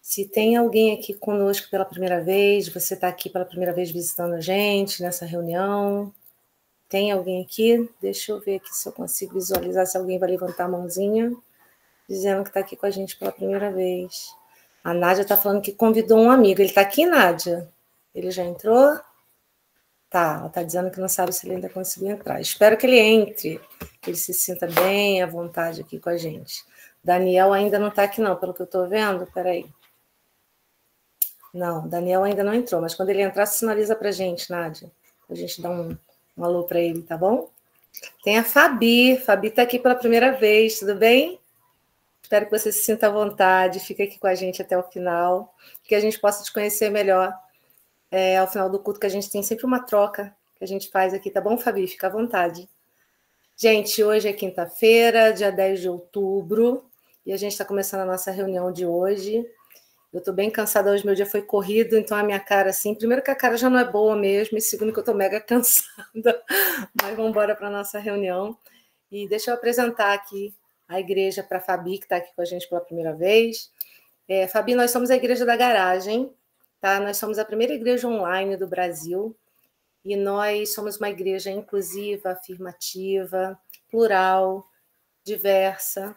Se tem alguém aqui conosco pela primeira vez, você está aqui pela primeira vez visitando a gente nessa reunião, tem alguém aqui? Deixa eu ver aqui se eu consigo visualizar, se alguém vai levantar a mãozinha, dizendo que está aqui com a gente pela primeira vez. A Nádia está falando que convidou um amigo. Ele está aqui, Nádia? Ele já entrou? Tá, ela está dizendo que não sabe se ele ainda conseguiu entrar. Espero que ele entre, que ele se sinta bem à vontade aqui com a gente. Daniel ainda não está aqui não, pelo que eu estou vendo. Peraí. Não, Daniel ainda não entrou, mas quando ele entrar, sinaliza para a gente, Nádia. A gente dá um alô para ele, tá bom? Tem a Fabi. Fabi está aqui pela primeira vez, tudo bem? Espero que você se sinta à vontade, fique aqui com a gente até o final, que a gente possa te conhecer melhor. Ao final do culto, que a gente tem sempre uma troca que a gente faz aqui, tá bom, Fabi? Fica à vontade. Gente, hoje é quinta-feira, dia 10 de outubro, e a gente está começando a nossa reunião de hoje. Eu estou bem cansada hoje, meu dia foi corrido, então a minha cara, assim, primeiro que a cara já não é boa mesmo, e segundo que eu estou mega cansada, mas vamos embora para a nossa reunião. E deixa eu apresentar aqui a igreja para a Fabi, que está aqui com a gente pela primeira vez. Fabi, nós somos a Igreja da Garagem, tá? Nós somos a primeira igreja online do Brasil, e nós somos uma igreja inclusiva, afirmativa, plural, diversa,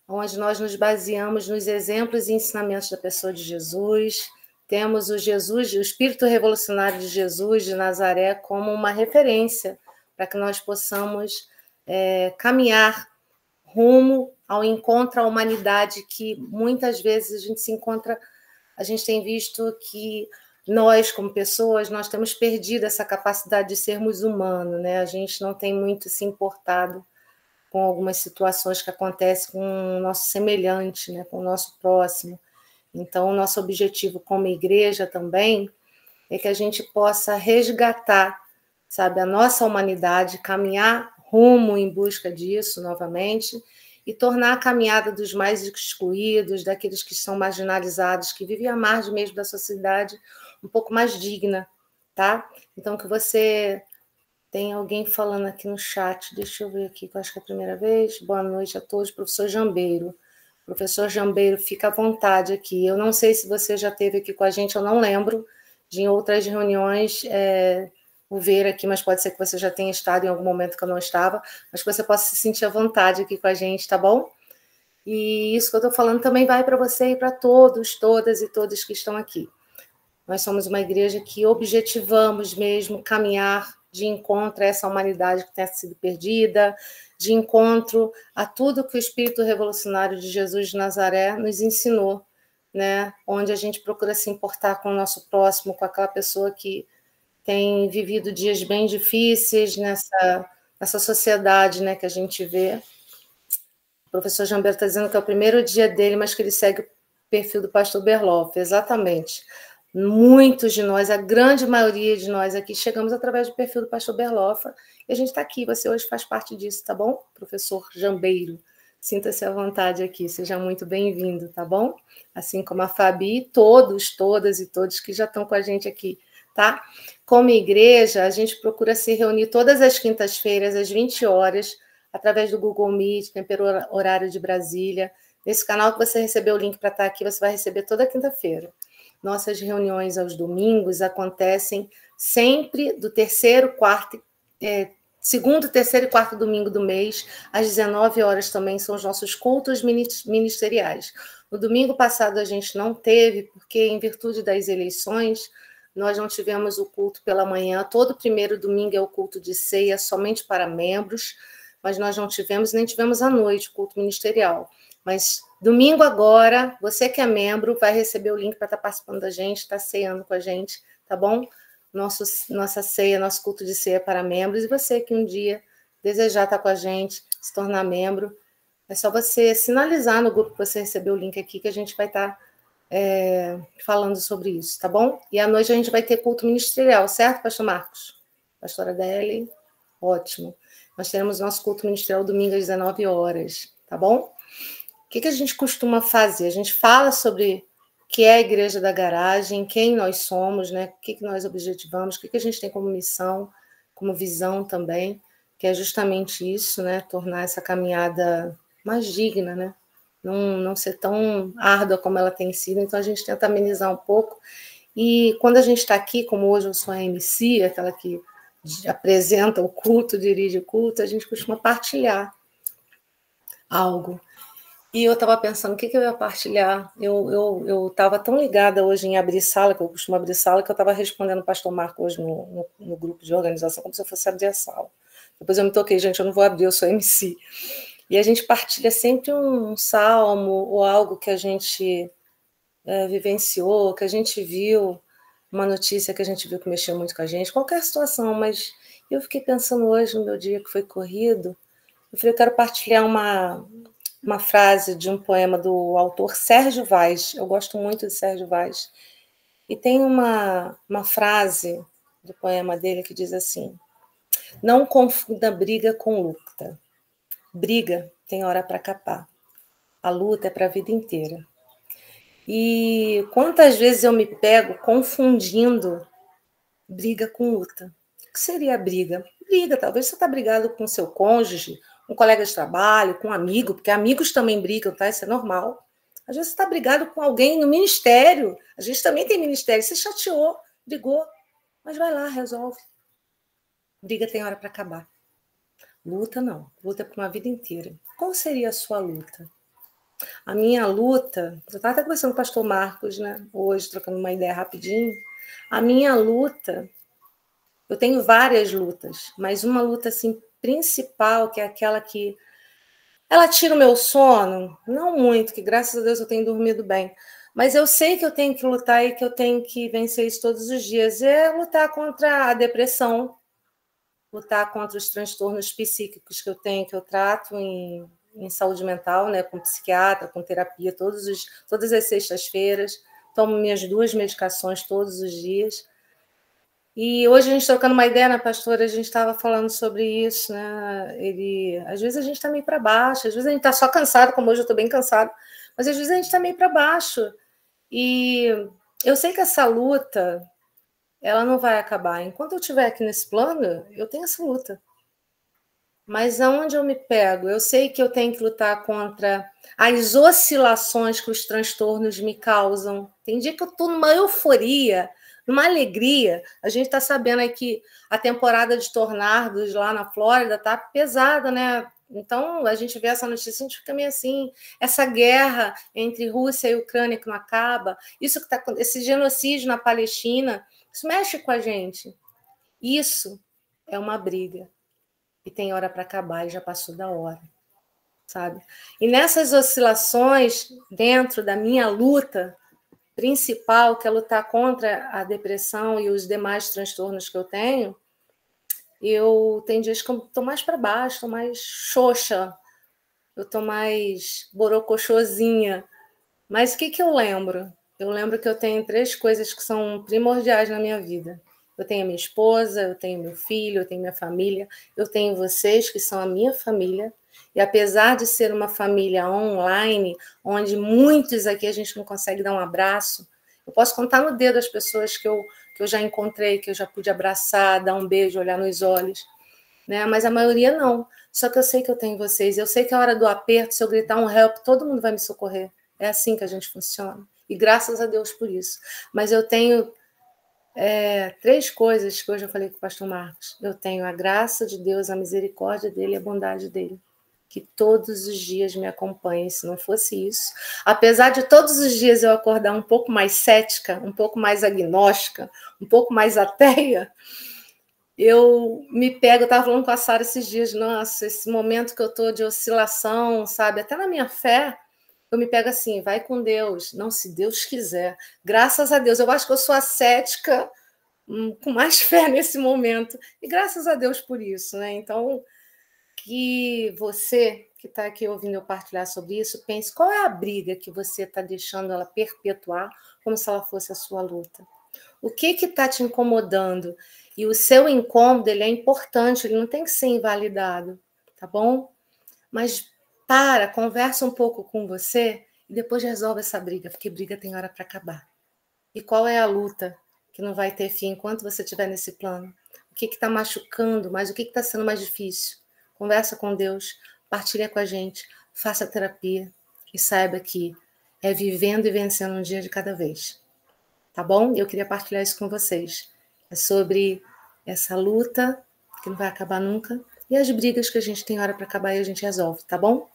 onde nós nos baseamos nos exemplos e ensinamentos da pessoa de Jesus. Temos o Espírito Revolucionário de Jesus de Nazaré como uma referência para que nós possamos caminhar rumo ao encontro à humanidade, que muitas vezes a gente se encontra, a gente tem visto que nós, como pessoas, nós temos perdido essa capacidade de sermos humanos, né? A gente não tem muito se importado com algumas situações que acontecem com o nosso semelhante, né? Com o nosso próximo. Então, o nosso objetivo como igreja também é que a gente possa resgatar, sabe, a nossa humanidade, caminhar rumo em busca disso novamente e tornar a caminhada dos mais excluídos, daqueles que são marginalizados, que vivem à margem mesmo da sociedade, um pouco mais digna, tá? Então, que você... Tem alguém falando aqui no chat, deixa eu ver aqui, que eu acho que é a primeira vez. Boa noite a todos, professor Jambeiro. Professor Jambeiro, fica à vontade aqui. Eu não sei se você já esteve aqui com a gente, eu não lembro de em outras reuniões o ver aqui, mas pode ser que você já tenha estado em algum momento que eu não estava, mas que você possa se sentir à vontade aqui com a gente, tá bom? E isso que eu estou falando também vai para você e para todos, todas e todos que estão aqui. Nós somos uma igreja que objetivamos mesmo caminhar de encontro a essa humanidade que tem sido perdida, de encontro a tudo que o Espírito Revolucionário de Jesus de Nazaré nos ensinou, né? Onde a gente procura se importar com o nosso próximo, com aquela pessoa que tem vivido dias bem difíceis nessa sociedade, né, que a gente vê. O professor Jambeiro está dizendo que é o primeiro dia dele, mas que ele segue o perfil do pastor Berloff. Exatamente. Muitos de nós, a grande maioria de nós aqui, chegamos através do perfil do pastor Berloffa, e a gente está aqui, você hoje faz parte disso, tá bom? Professor Jambeiro, sinta-se à vontade aqui, seja muito bem-vindo, tá bom? Assim como a Fabi, todos, todas e todos que já estão com a gente aqui, tá? Como igreja, a gente procura se reunir todas as quintas-feiras, às 20 horas, através do Google Meet, tem pelo horário de Brasília. Nesse canal que você recebeu o link para estar aqui, você vai receber toda quinta-feira. Nossas reuniões aos domingos acontecem sempre do segundo, terceiro e quarto domingo do mês, às 19 horas também são os nossos cultos ministeriais. No domingo passado a gente não teve, porque em virtude das eleições, nós não tivemos o culto pela manhã. Todo primeiro domingo é o culto de ceia somente para membros, mas nós não tivemos, nem tivemos à noite o culto ministerial. Mas domingo agora, você que é membro, vai receber o link para estar participando da gente, estar ceando com a gente, tá bom? Nossa ceia, nosso culto de ceia para membros. E você que um dia desejar estar com a gente, se tornar membro, é só você sinalizar no grupo que você recebeu o link aqui, que a gente vai estar falando sobre isso, tá bom? E à noite a gente vai ter culto ministerial, certo, pastor Marcos? Pastora Adele? Ótimo. Nós teremos nosso culto ministerial domingo às 19 horas, tá bom? O que a gente costuma fazer? A gente fala sobre o que é a Igreja da Garagem, quem nós somos, né? O que nós objetivamos, o que a gente tem como missão, como visão também, que é justamente isso, né? Tornar essa caminhada mais digna, né? não ser tão árdua como ela tem sido, então a gente tenta amenizar um pouco. E quando a gente está aqui, como hoje eu sou a MC, aquela que apresenta o culto, dirige o culto, a gente costuma partilhar algo. E eu estava pensando, o que eu ia partilhar? Eu estava tão ligada hoje em abrir sala, que eu costumo abrir sala, que eu estava respondendo o pastor Marco hoje no grupo de organização, como se eu fosse abrir a sala. Depois eu me toquei, gente, eu não vou abrir, eu sou MC. E a gente partilha sempre um salmo ou algo que a gente vivenciou, que a gente viu, uma notícia que a gente viu que mexeu muito com a gente, qualquer situação, mas eu fiquei pensando hoje, no meu dia que foi corrido, eu falei, eu quero partilhar uma frase de um poema do autor Sérgio Vaz. Eu gosto muito de Sérgio Vaz. E tem uma frase do poema dele que diz assim: não confunda briga com luta. Briga tem hora para acabar. A luta é para a vida inteira. E quantas vezes eu me pego confundindo briga com luta? O que seria a briga? Briga, talvez você está brigado com seu cônjuge, um colega de trabalho, com um amigo, porque amigos também brigam, tá? Isso é normal. Às vezes você está brigado com alguém no ministério, a gente também tem ministério, você chateou, brigou, mas vai lá, resolve. Briga tem hora para acabar. Luta não, luta é para uma vida inteira. Qual seria a sua luta? A minha luta, eu estava até conversando com o pastor Marcos, né? Hoje, trocando uma ideia rapidinho. A minha luta, eu tenho várias lutas, mas uma luta assim principal, que é aquela que ela tira o meu sono, não muito, que graças a Deus eu tenho dormido bem, mas eu sei que eu tenho que lutar e que eu tenho que vencer isso todos os dias, é lutar contra a depressão, lutar contra os transtornos psíquicos que eu tenho, que eu trato em saúde mental, né, com psiquiatra, com terapia, todas as sextas-feiras, tomo minhas 2 medicações todos os dias. E hoje a gente trocando uma ideia, né, pastora, a gente estava falando sobre isso, né? Às vezes a gente está meio para baixo, às vezes a gente está só cansado, como hoje eu estou bem cansado, mas às vezes a gente está meio para baixo. E eu sei que essa luta, ela não vai acabar. Enquanto eu estiver aqui nesse plano, eu tenho essa luta. Mas aonde eu me pego? Eu sei que eu tenho que lutar contra as oscilações que os transtornos me causam. Tem dia que eu estou numa euforia, numa alegria. A gente está sabendo aí que a temporada de tornados lá na Flórida está pesada, né? Então, a gente vê essa notícia, a gente fica meio assim, essa guerra entre Rússia e Ucrânia que não acaba, esse genocídio na Palestina, isso mexe com a gente. Isso é uma briga. E tem hora para acabar e já passou da hora, sabe? E nessas oscilações, dentro da minha luta principal, que é lutar contra a depressão e os demais transtornos que eu tenho tem dias que eu estou mais para baixo, estou mais xoxa, eu estou mais borocochosinha. Mas o que eu lembro? Eu lembro que eu tenho 3 coisas que são primordiais na minha vida. Eu tenho a minha esposa, eu tenho meu filho, eu tenho minha família, eu tenho vocês, que são a minha família. E apesar de ser uma família online, onde muitos aqui a gente não consegue dar um abraço, eu posso contar no dedo as pessoas que eu já encontrei, que eu já pude abraçar, dar um beijo, olhar nos olhos, né? Mas a maioria não. Só que eu sei que eu tenho vocês. Eu sei que a hora do aperto, se eu gritar um help, todo mundo vai me socorrer. É assim que a gente funciona. E graças a Deus por isso. Mas eu tenho 3 coisas que hoje eu falei com o pastor Marcos. Eu tenho a graça de Deus, a misericórdia dele e a bondade dele, que todos os dias me acompanhem. Se não fosse isso, apesar de todos os dias eu acordar um pouco mais cética, um pouco mais agnóstica, um pouco mais ateia, eu me pego, eu estava falando com a Sara esses dias, nossa, esse momento que eu estou de oscilação, sabe? Até na minha fé, eu me pego assim, vai com Deus. Não, se Deus quiser. Graças a Deus. Eu acho que eu sou a cética com mais fé nesse momento. E graças a Deus por isso, né? Então, que você que está aqui ouvindo eu partilhar sobre isso, pense qual é a briga que você está deixando ela perpetuar como se ela fosse a sua luta. O que está te incomodando? E o seu incômodo, ele é importante, ele não tem que ser invalidado, tá bom? Mas conversa um pouco com você e depois resolve essa briga, porque briga tem hora para acabar. E qual é a luta que não vai ter fim enquanto você estiver nesse plano? O que está machucando, mas o que está sendo mais difícil? Conversa com Deus, partilha com a gente, faça terapia, e saiba que é vivendo e vencendo um dia de cada vez. Tá bom? Eu queria partilhar isso com vocês. É sobre essa luta que não vai acabar nunca e as brigas que a gente tem hora para acabar e a gente resolve, tá bom?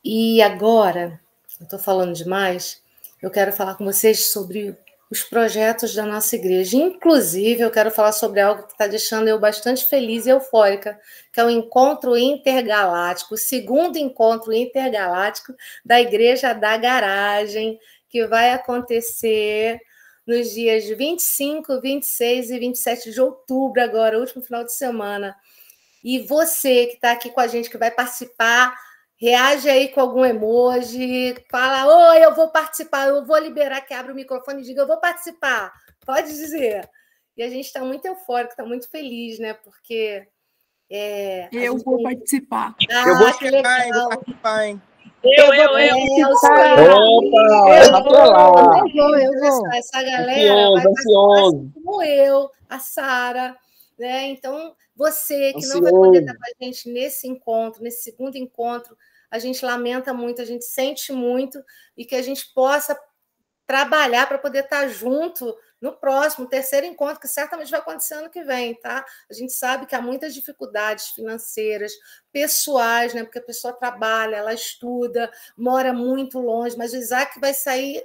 E agora, eu estou falando demais, eu quero falar com vocês sobre os projetos da nossa igreja. Inclusive, eu quero falar sobre algo que está deixando eu bastante feliz e eufórica, que é o Encontro Intergaláctico, o segundo Encontro Intergaláctico da Igreja da Garagem, que vai acontecer nos dias 25, 26 e 27 de outubro, agora, último final de semana. E você que está aqui com a gente, que vai participar, reage aí com algum emoji, fala, oi, eu vou participar, eu vou liberar, que abre o microfone e diga, eu vou participar, pode dizer. E a gente está muito eufórico, está muito feliz, né? Porque... eu vou participar. Eu vou que chegar, legal. hein, vou participar, hein? Eu vou. Essa galera vai participar assim como eu, a Sara, né? Então, você que não vai poder estar com a gente nesse encontro, nesse segundo encontro, a gente lamenta muito, a gente sente muito, e que a gente possa trabalhar para poder estar junto no próximo, terceiro encontro, que certamente vai acontecer ano que vem, tá? A gente sabe que há muitas dificuldades financeiras, pessoais, né? Porque a pessoa trabalha, ela estuda, mora muito longe, mas o Isaac vai sair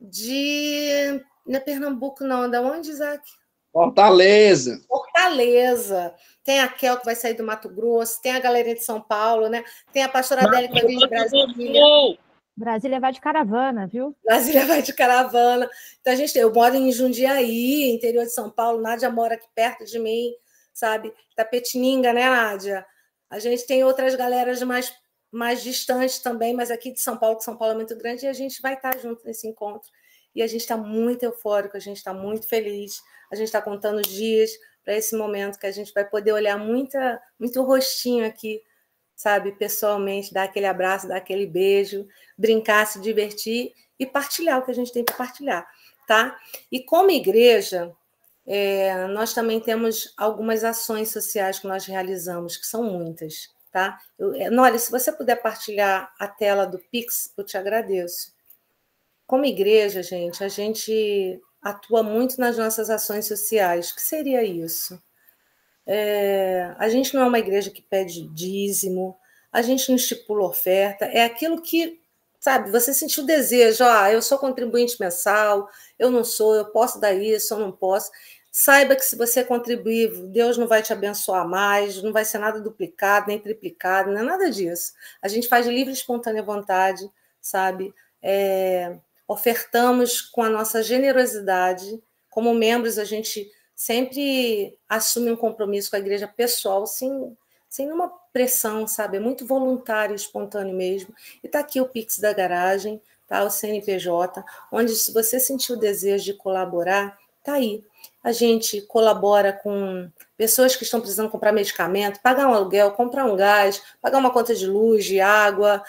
de... Não é Pernambuco, não. Da onde, Isaac? Fortaleza. Fortaleza. Tem a Kel, que vai sair do Mato Grosso, tem a galerinha de São Paulo, né? Tem a pastora Adélia, que vai vir de Brasília. Brasília vai de caravana, viu? Brasília vai de caravana. Então, eu moro em Jundiaí, interior de São Paulo. Nádia mora aqui perto de mim, sabe? Tapetininga, né, Nádia? A gente tem outras galeras mais distantes também, mas aqui de São Paulo, que São Paulo é muito grande, e a gente vai estar junto nesse encontro. E a gente está muito eufórico, a gente está muito feliz, a gente está contando os dias para esse momento que a gente vai poder olhar muito rostinho aqui, sabe, pessoalmente, dar aquele abraço, dar aquele beijo, brincar, se divertir e partilhar o que a gente tem para partilhar, tá? E como igreja, nós também temos algumas ações sociais que nós realizamos, que são muitas, tá? Olha, se você puder partilhar a tela do Pix, eu te agradeço. Como igreja, gente, a gente atua muito nas nossas ações sociais. O que seria isso? A gente não é uma igreja que pede dízimo, a gente não estipula oferta, é aquilo que, sabe, você sentiu o desejo, eu sou contribuinte mensal, eu não sou, eu posso dar isso, eu não posso. Saiba que se você contribuir, Deus não vai te abençoar mais, não vai ser nada duplicado, nem triplicado, não é nada disso. A gente faz de livre e espontânea vontade, sabe? Ofertamos com a nossa generosidade, como membros a gente sempre assume um compromisso com a igreja pessoal, sem nenhuma pressão, sabe? É muito voluntário, espontâneo mesmo. E está aqui o Pix da Garagem, tá? O CNPJ, onde se você sentir o desejo de colaborar, está aí. A gente colabora com pessoas que estão precisando comprar medicamento, pagar um aluguel, comprar um gás, pagar uma conta de luz, de água,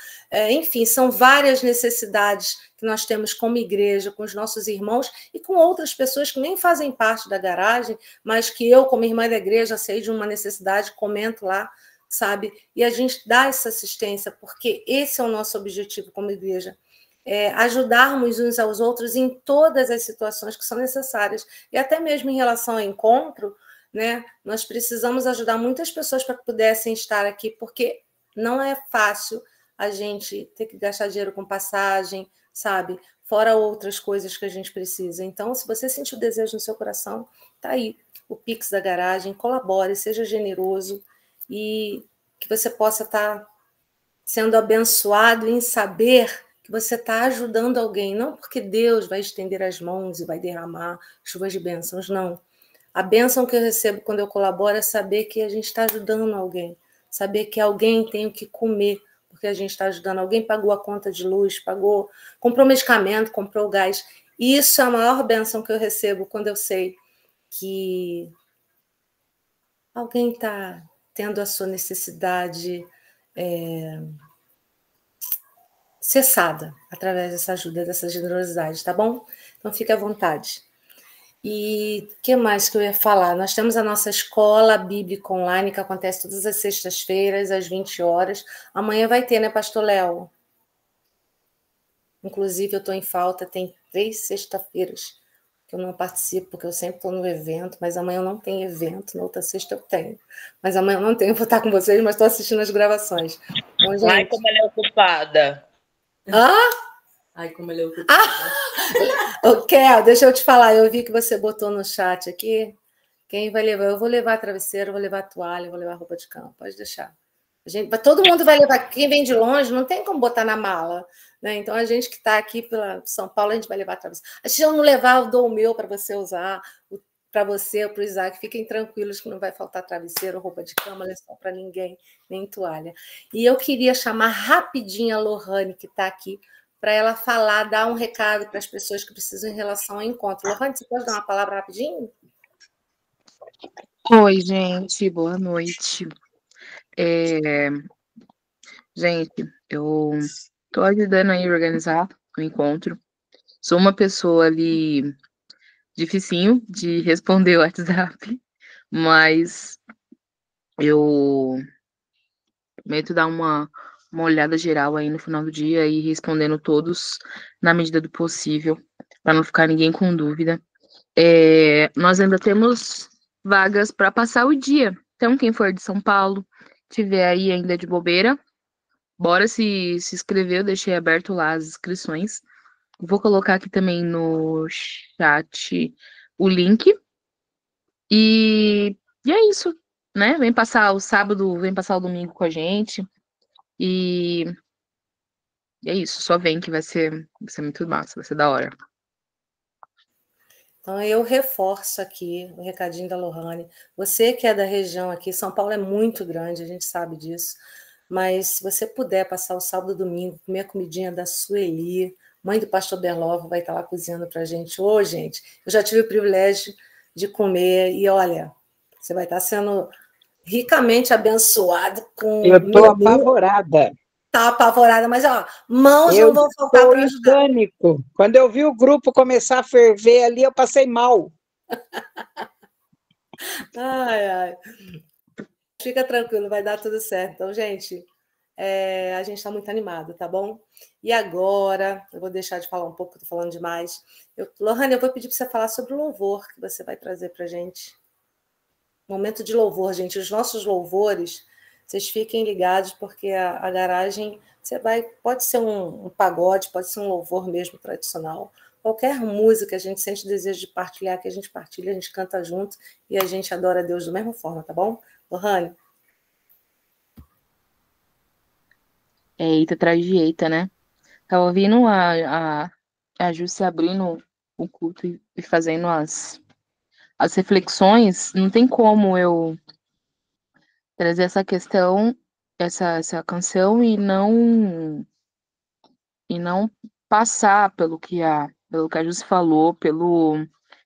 enfim, são várias necessidades que nós temos como igreja, com os nossos irmãos e com outras pessoas que nem fazem parte da garagem, mas que eu, como irmã da igreja, sei de uma necessidade, comento lá, sabe? E a gente dá essa assistência, porque esse é o nosso objetivo como igreja. Ajudarmos uns aos outros em todas as situações que são necessárias. E até mesmo em relação ao encontro, né, nós precisamos ajudar muitas pessoas para que pudessem estar aqui, porque não é fácil a gente ter que gastar dinheiro com passagem, sabe? Fora outras coisas que a gente precisa. Então, se você sentir o desejo no seu coração, tá aí o Pix da Garagem, colabore, seja generoso e que você possa estar sendo abençoado em saber que você está ajudando alguém, não porque Deus vai estender as mãos e vai derramar chuvas de bênçãos, não. A bênção que eu recebo quando eu colaboro é saber que a gente está ajudando alguém, saber que alguém tem o que comer, porque a gente está ajudando. Alguém pagou a conta de luz, comprou medicamento, comprou gás. Isso é a maior bênção que eu recebo quando eu sei que alguém está tendo a sua necessidade cessada através dessa ajuda, dessa generosidade, tá bom? Então, fique à vontade. E o que mais que eu ia falar? Nós temos a nossa escola bíblica online, que acontece todas as sextas-feiras, às 20 horas. Amanhã vai ter, né, Pastor Léo? Inclusive, eu estou em falta, tem 3 sexta-feiras que eu não participo, porque eu sempre estou no evento, mas amanhã eu não tenho evento, na outra sexta eu tenho. Mas amanhã eu não tenho, vou estar com vocês, mas estou assistindo as gravações. Então, gente... Ai, como ela é ocupada. Ai, como ele é ocupada. Kel, deixa eu te falar, eu vi que você botou no chat aqui, quem vai levar? Eu vou levar travesseiro, eu vou levar toalha, eu vou levar roupa de cama, pode deixar. Todo mundo vai levar, quem vem de longe, não tem como botar na mala, né? Então, a gente que está aqui pela São Paulo, a gente vai levar travesseiro. Se eu não levar, eu dou o meu para você usar, para você, para o Isaac, fiquem tranquilos que não vai faltar travesseiro, roupa de cama, lençol para ninguém, nem toalha. E eu queria chamar rapidinho a Lohane, que está aqui, para ela falar, dar um recado para as pessoas que precisam em relação ao encontro. Lohane, você pode dar uma palavra rapidinho? Oi, gente, boa noite. Gente, eu tô ajudando aí a organizar o encontro. Sou uma pessoa ali dificinho de responder o WhatsApp, mas eu prometo dar uma olhada geral aí no final do dia e respondendo todos na medida do possível, para não ficar ninguém com dúvida. Nós ainda temos vagas para passar o dia. Então, quem for de São Paulo, tiver aí ainda de bobeira, bora se inscrever, eu deixei aberto lá as inscrições. Vou colocar aqui também no chat o link. E é isso, né? Vem passar o sábado, vem passar o domingo com a gente. E é isso, só vem que vai ser muito massa, vai ser da hora. Então, eu reforço aqui o recadinho da Lohane. Você que é da região aqui, São Paulo é muito grande, a gente sabe disso. Mas se você puder passar o sábado e domingo, comer a comidinha da Sueli, mãe do pastor Berlovo vai estar lá cozinhando para a gente. Ô, gente, eu já tive o privilégio de comer e, olha, você vai estar sendo ricamente abençoado com... Eu estou apavorada. Está apavorada, mas, ó, mãos não vão faltar para ajudar. Pânico. Quando eu vi o grupo começar a ferver ali, eu passei mal. Ai. Fica tranquilo, vai dar tudo certo. Então, gente, a gente está muito animado, tá bom? E agora, eu vou deixar de falar um pouco, estou falando demais. Lohane, eu vou pedir para você falar sobre o louvor que você vai trazer para a gente. Momento de louvor, gente. Os nossos louvores, vocês fiquem ligados, porque a garagem, pode ser um pagode, pode ser um louvor mesmo tradicional. Qualquer música que a gente sente desejo de partilhar, que a gente partilha, a gente canta junto e a gente adora a Deus da mesma forma, tá bom? Lohane? Eita, atrás de eita, né? Tava ouvindo a Jússia abrindo o culto e fazendo as reflexões. Não tem como eu trazer essa questão, essa canção e não passar pelo que a Jússia falou,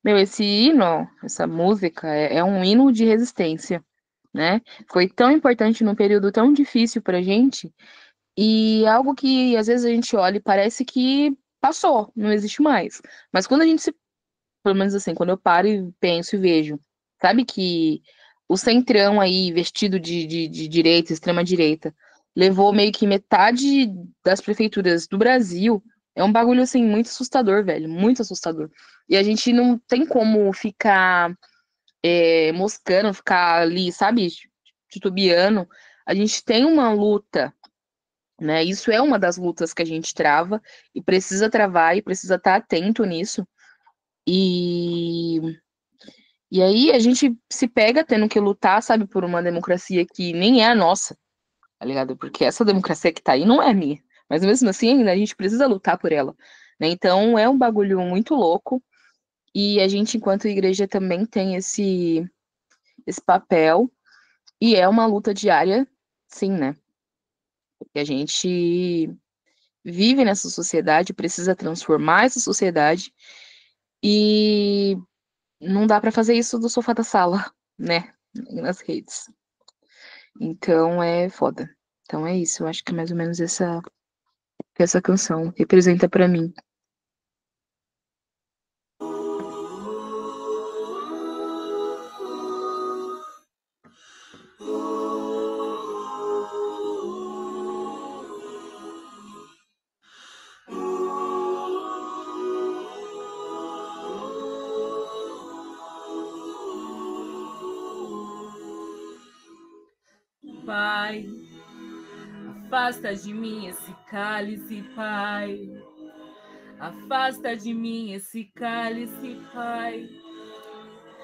esse hino, essa música é um hino de resistência, né? Foi tão importante num período tão difícil pra gente. E algo que às vezes a gente olha e parece que passou, não existe mais. Mas quando a gente pelo menos assim, quando eu paro e penso e vejo, sabe que o centrão aí, vestido de direita, extrema direita, levou meio que metade das prefeituras do Brasil, é um bagulho assim muito assustador, velho, muito assustador. E a gente não tem como ficar moscando, ficar ali, sabe, titubeando. A gente tem uma luta, né? Isso é uma das lutas que a gente trava e precisa travar e precisa estar atento nisso. E aí a gente se pega tendo que lutar, sabe, por uma democracia que nem é a nossa, tá ligado? Porque essa democracia que tá aí não é minha. Mas mesmo assim, ainda a gente precisa lutar por ela, né? Então é um bagulho muito louco. E a gente, enquanto igreja, também tem esse papel. E é uma luta diária, sim, né? Porque a gente vive nessa sociedade, precisa transformar essa sociedade. E não dá para fazer isso do sofá da sala, né? Nas redes. Então é foda. Então é isso. Eu acho que é mais ou menos essa canção representa para mim. Pai. Afasta de mim esse cálice, Pai. Afasta de mim esse cálice, Pai.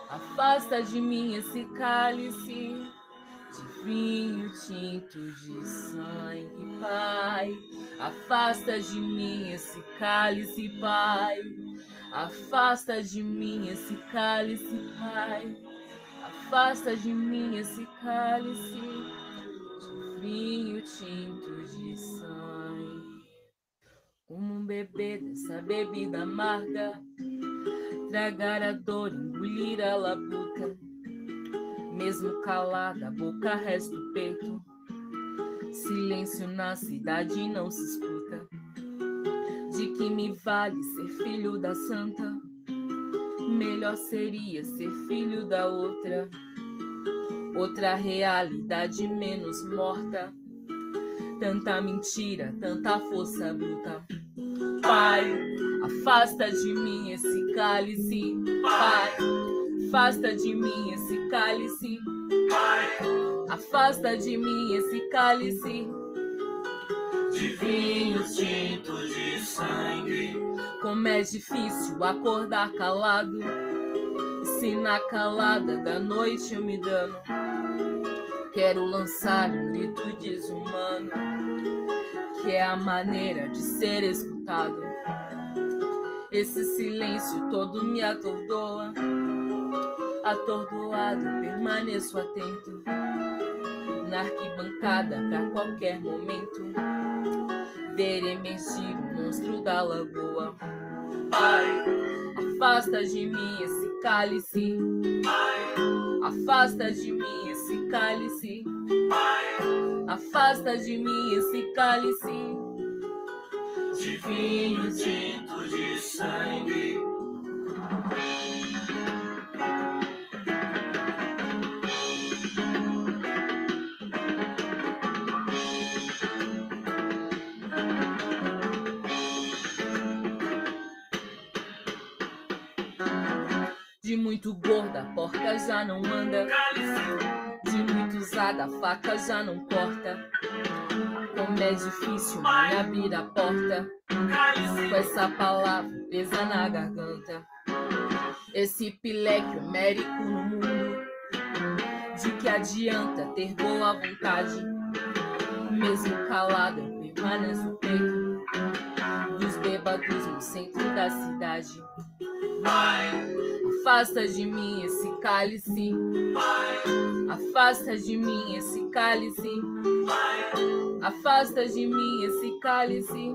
Afasta de mim esse cálice de vinho tinto de sangue, Pai. Afasta de mim esse cálice, Pai. Afasta de mim esse cálice, Pai. Afasta de mim esse cálice de vinho tinto de sangue. Como um bebê dessa bebida amarga, tragar a dor, engolir a labuta. Mesmo calada, a boca resta o peito. Silêncio na cidade não se escuta. De que me vale ser filho da santa? Melhor seria ser filho da outra. Outra realidade menos morta. Tanta mentira, tanta força bruta. Pai, afasta de mim esse cálice. Pai, afasta de mim esse cálice. Pai, afasta de mim esse cálice de vinho tinto de sangue. Como é difícil acordar calado, se na calada da noite eu me dano. Quero lançar um grito desumano, que é a maneira de ser escutado. Esse silêncio todo me atordoa. Atordoado, permaneço atento na arquibancada pra qualquer momento ver emergir o monstro da lagoa. Pai, afasta de mim esse cálice. Pai, afasta de mim esse cálice. Pai, afasta de mim esse cálice de vinho tinto de sangue. De muito gorda, a porca já não anda. De muito usada, a faca já não corta. Como é difícil me abrir a porta com essa palavra presa na garganta. Esse pileque homérico no mundo, de que adianta ter boa vontade? Mesmo calado, eu permaneço no peito dos bêbados no centro da cidade. Pai, afasta de mim esse cálice. Pai, afasta de mim esse cálice. Pai, afasta de mim esse cálice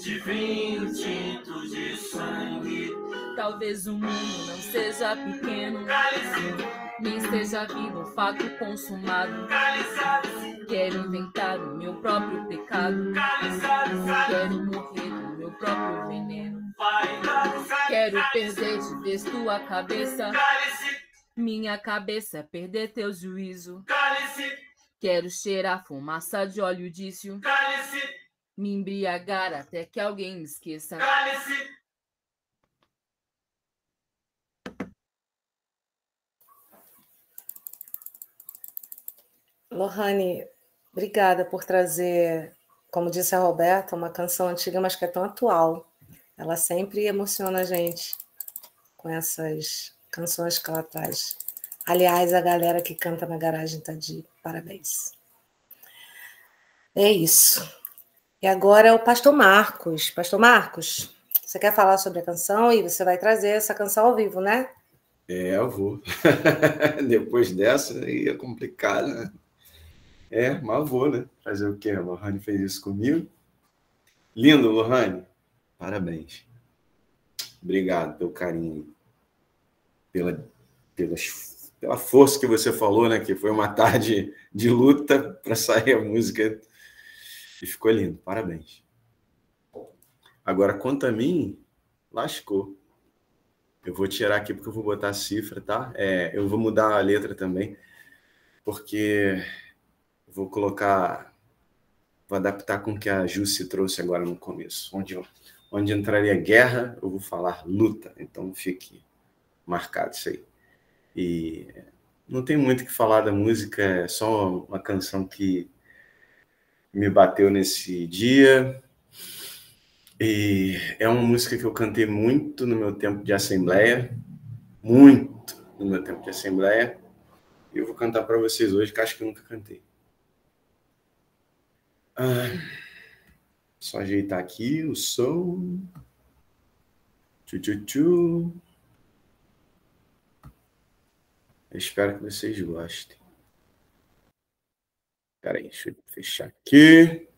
de vinho tinto de sangue. Talvez o mundo não seja pequeno, nem seja a vida um fato consumado. Quero inventar o meu próprio pecado. Quero morrer do meu próprio veneno. Quero perder de vez tua cabeça. Minha cabeça, perder teu juízo. Quero cheirar fumaça de óleo dício. Me embriagar até que alguém me esqueça. Lohane, obrigada por trazer, como disse a Roberta, uma canção antiga, mas que é tão atual. Ela sempre emociona a gente com essas canções que ela traz. Aliás, a galera que canta na garagem está de parabéns. É isso. E agora é o Pastor Marcos. Pastor Marcos, você quer falar sobre a canção e você vai trazer essa canção ao vivo, né? Eu vou. Depois dessa, aí é complicado, né? Mas vou, né? Fazer o quê? A Lohane fez isso comigo. Lindo, Lohane. Parabéns. Obrigado pelo carinho, pela força que você falou, né? Que foi uma tarde de luta para sair a música. E ficou lindo. Parabéns. Agora, quanto a mim, lascou. Eu vou tirar aqui porque eu vou botar a cifra, tá? Eu vou mudar a letra também, porque vou colocar... Vou adaptar com o que a Jussi trouxe agora no começo. Onde entraria guerra, eu vou falar luta. Então, fique marcado isso aí. E Não tem muito o que falar da música, é só uma canção que me bateu nesse dia. E é uma música que eu cantei muito no meu tempo de assembleia. Muito no meu tempo de assembleia. E eu vou cantar para vocês hoje, que acho que eu nunca cantei. Só ajeitar aqui o som. Tchu. Eu espero que vocês gostem. Espera aí, deixa eu fechar aqui.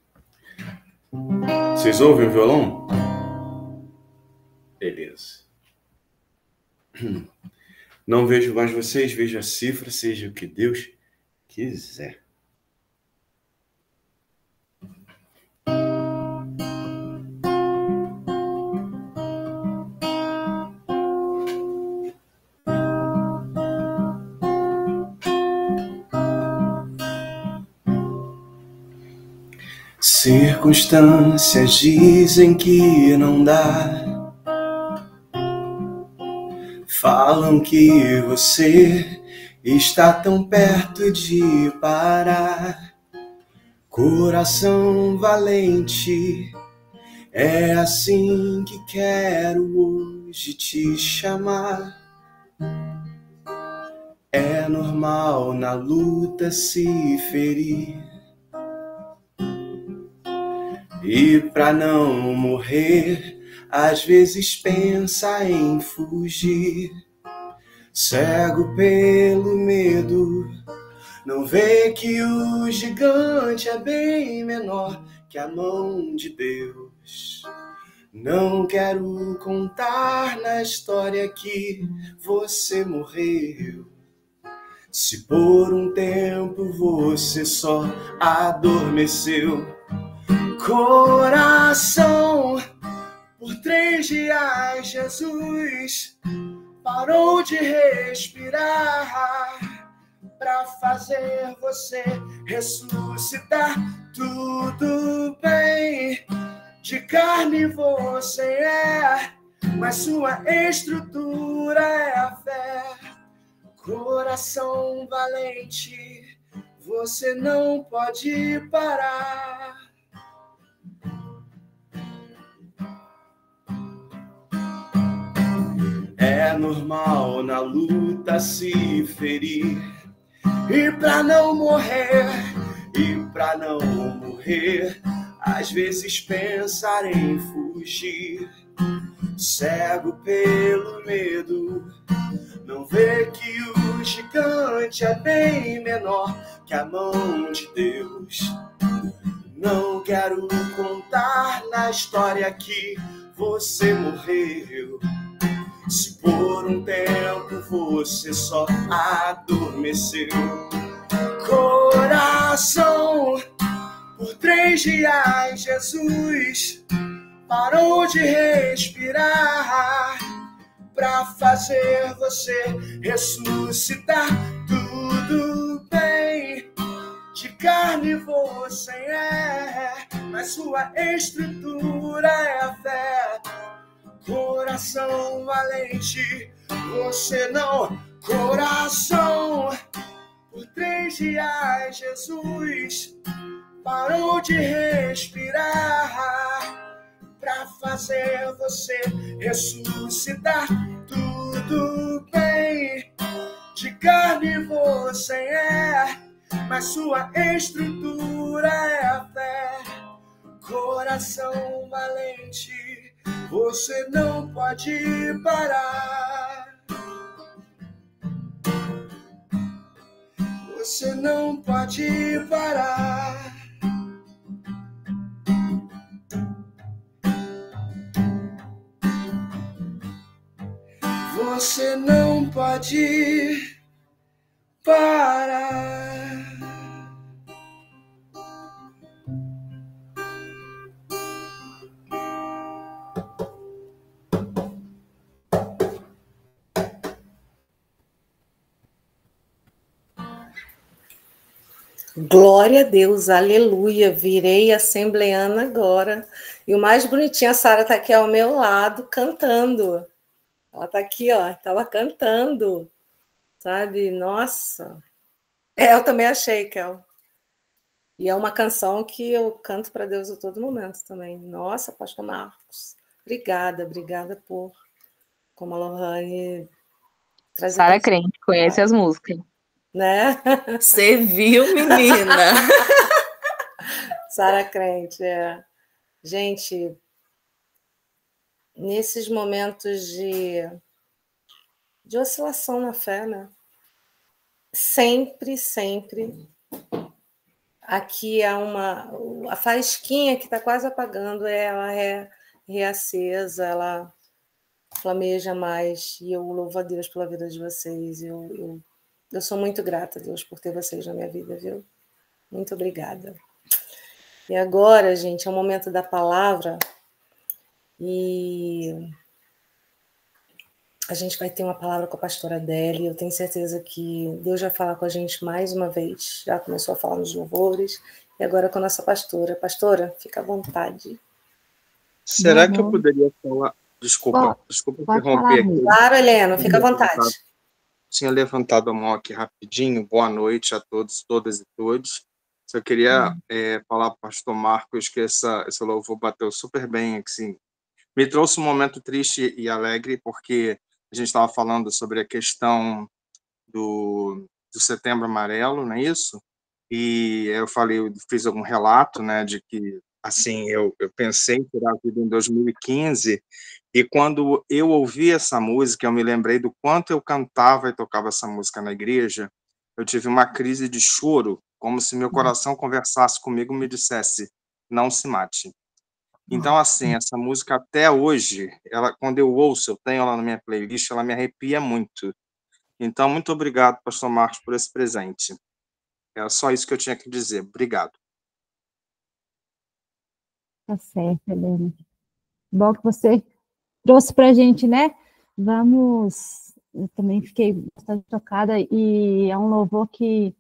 Vocês ouvem o violão? Beleza. Não vejo mais vocês, vejo a cifra, seja o que Deus quiser. Circunstâncias dizem que não dá. Falam que você está tão perto de parar. Coração valente, é assim que quero hoje te chamar. É normal na luta se ferir. E pra não morrer, às vezes pensa em fugir. Cego pelo medo, não vê que o gigante é bem menor que a mão de Deus. Não quero contar na história que você morreu. Se por um tempo você só adormeceu. Coração, por 3 dias Jesus parou de respirar pra fazer você ressuscitar. Tudo bem, de carne você é, mas sua estrutura é a fé. Coração valente, você não pode parar. É normal na luta se ferir. E pra não morrer, às vezes pensar em fugir. Cego pelo medo, não vê que o gigante é bem menor que a mão de Deus. Não quero contar na história que você morreu. Se por um tempo você só adormeceu. Coração, por 3 dias Jesus parou de respirar pra fazer você ressuscitar. Tudo bem, de carne você é, mas sua estrutura é a fé. Coração valente, você não. Coração, por 3 dias Jesus parou de respirar pra fazer você ressuscitar. Tudo bem, de carne você é, mas sua estrutura é a fé. Coração valente, você não pode parar. Você não pode parar. Você não pode parar. Glória a Deus, aleluia, virei assembleana agora. E o mais bonitinho, a Sara está aqui ao meu lado, cantando. Ela está aqui, ó, estava cantando. sabe? Nossa. Eu também achei, Kel. E é uma canção que eu canto para Deus a todo momento também. Nossa, pastor Marcos, obrigada por, como a Lohane traz. Sara Crente, conhece as músicas. Né? Você viu, menina? Sara Crente, Gente, nesses momentos de oscilação na fé, né? Sempre aqui há a faísquinha que está quase apagando, ela é reacesa, ela flameja mais, e eu louvo a Deus pela vida de vocês. Eu sou muito grata a Deus por ter vocês na minha vida, viu? Muito obrigada. E agora, gente, é o momento da palavra, e a gente vai ter uma palavra com a pastora Adélia. Eu tenho certeza que Deus vai falar com a gente mais uma vez. Já começou a falar nos louvores, e agora com a nossa pastora. Pastora, fica à vontade. Será que eu poderia falar? Desculpa interromper aqui. Claro, Helena, fica à vontade. Tinha levantado a mão aqui rapidinho. Boa noite a todos, todas e todos. Só queria falar para o pastor Marcos que esse louvor bateu super bem, assim. Me trouxe um momento triste e alegre, porque a gente estava falando sobre a questão do Setembro Amarelo, não é isso? E eu fiz algum relato, né, de que, assim, eu pensei em tirar a vida em 2015, e quando eu ouvi essa música, eu me lembrei do quanto eu cantava e tocava essa música na igreja. Eu tive uma crise de choro, como se meu coração conversasse comigo e me dissesse, não se mate. Então, assim, essa música até hoje, quando eu ouço, eu tenho ela na minha playlist, ela me arrepia muito. Então, muito obrigado, pastor Marcos, por esse presente. Era só isso que eu tinha que dizer. Obrigado. Tá certo, Helena. Bom que você trouxe pra gente, né? Eu também fiquei bastante tocada, e é um louvor que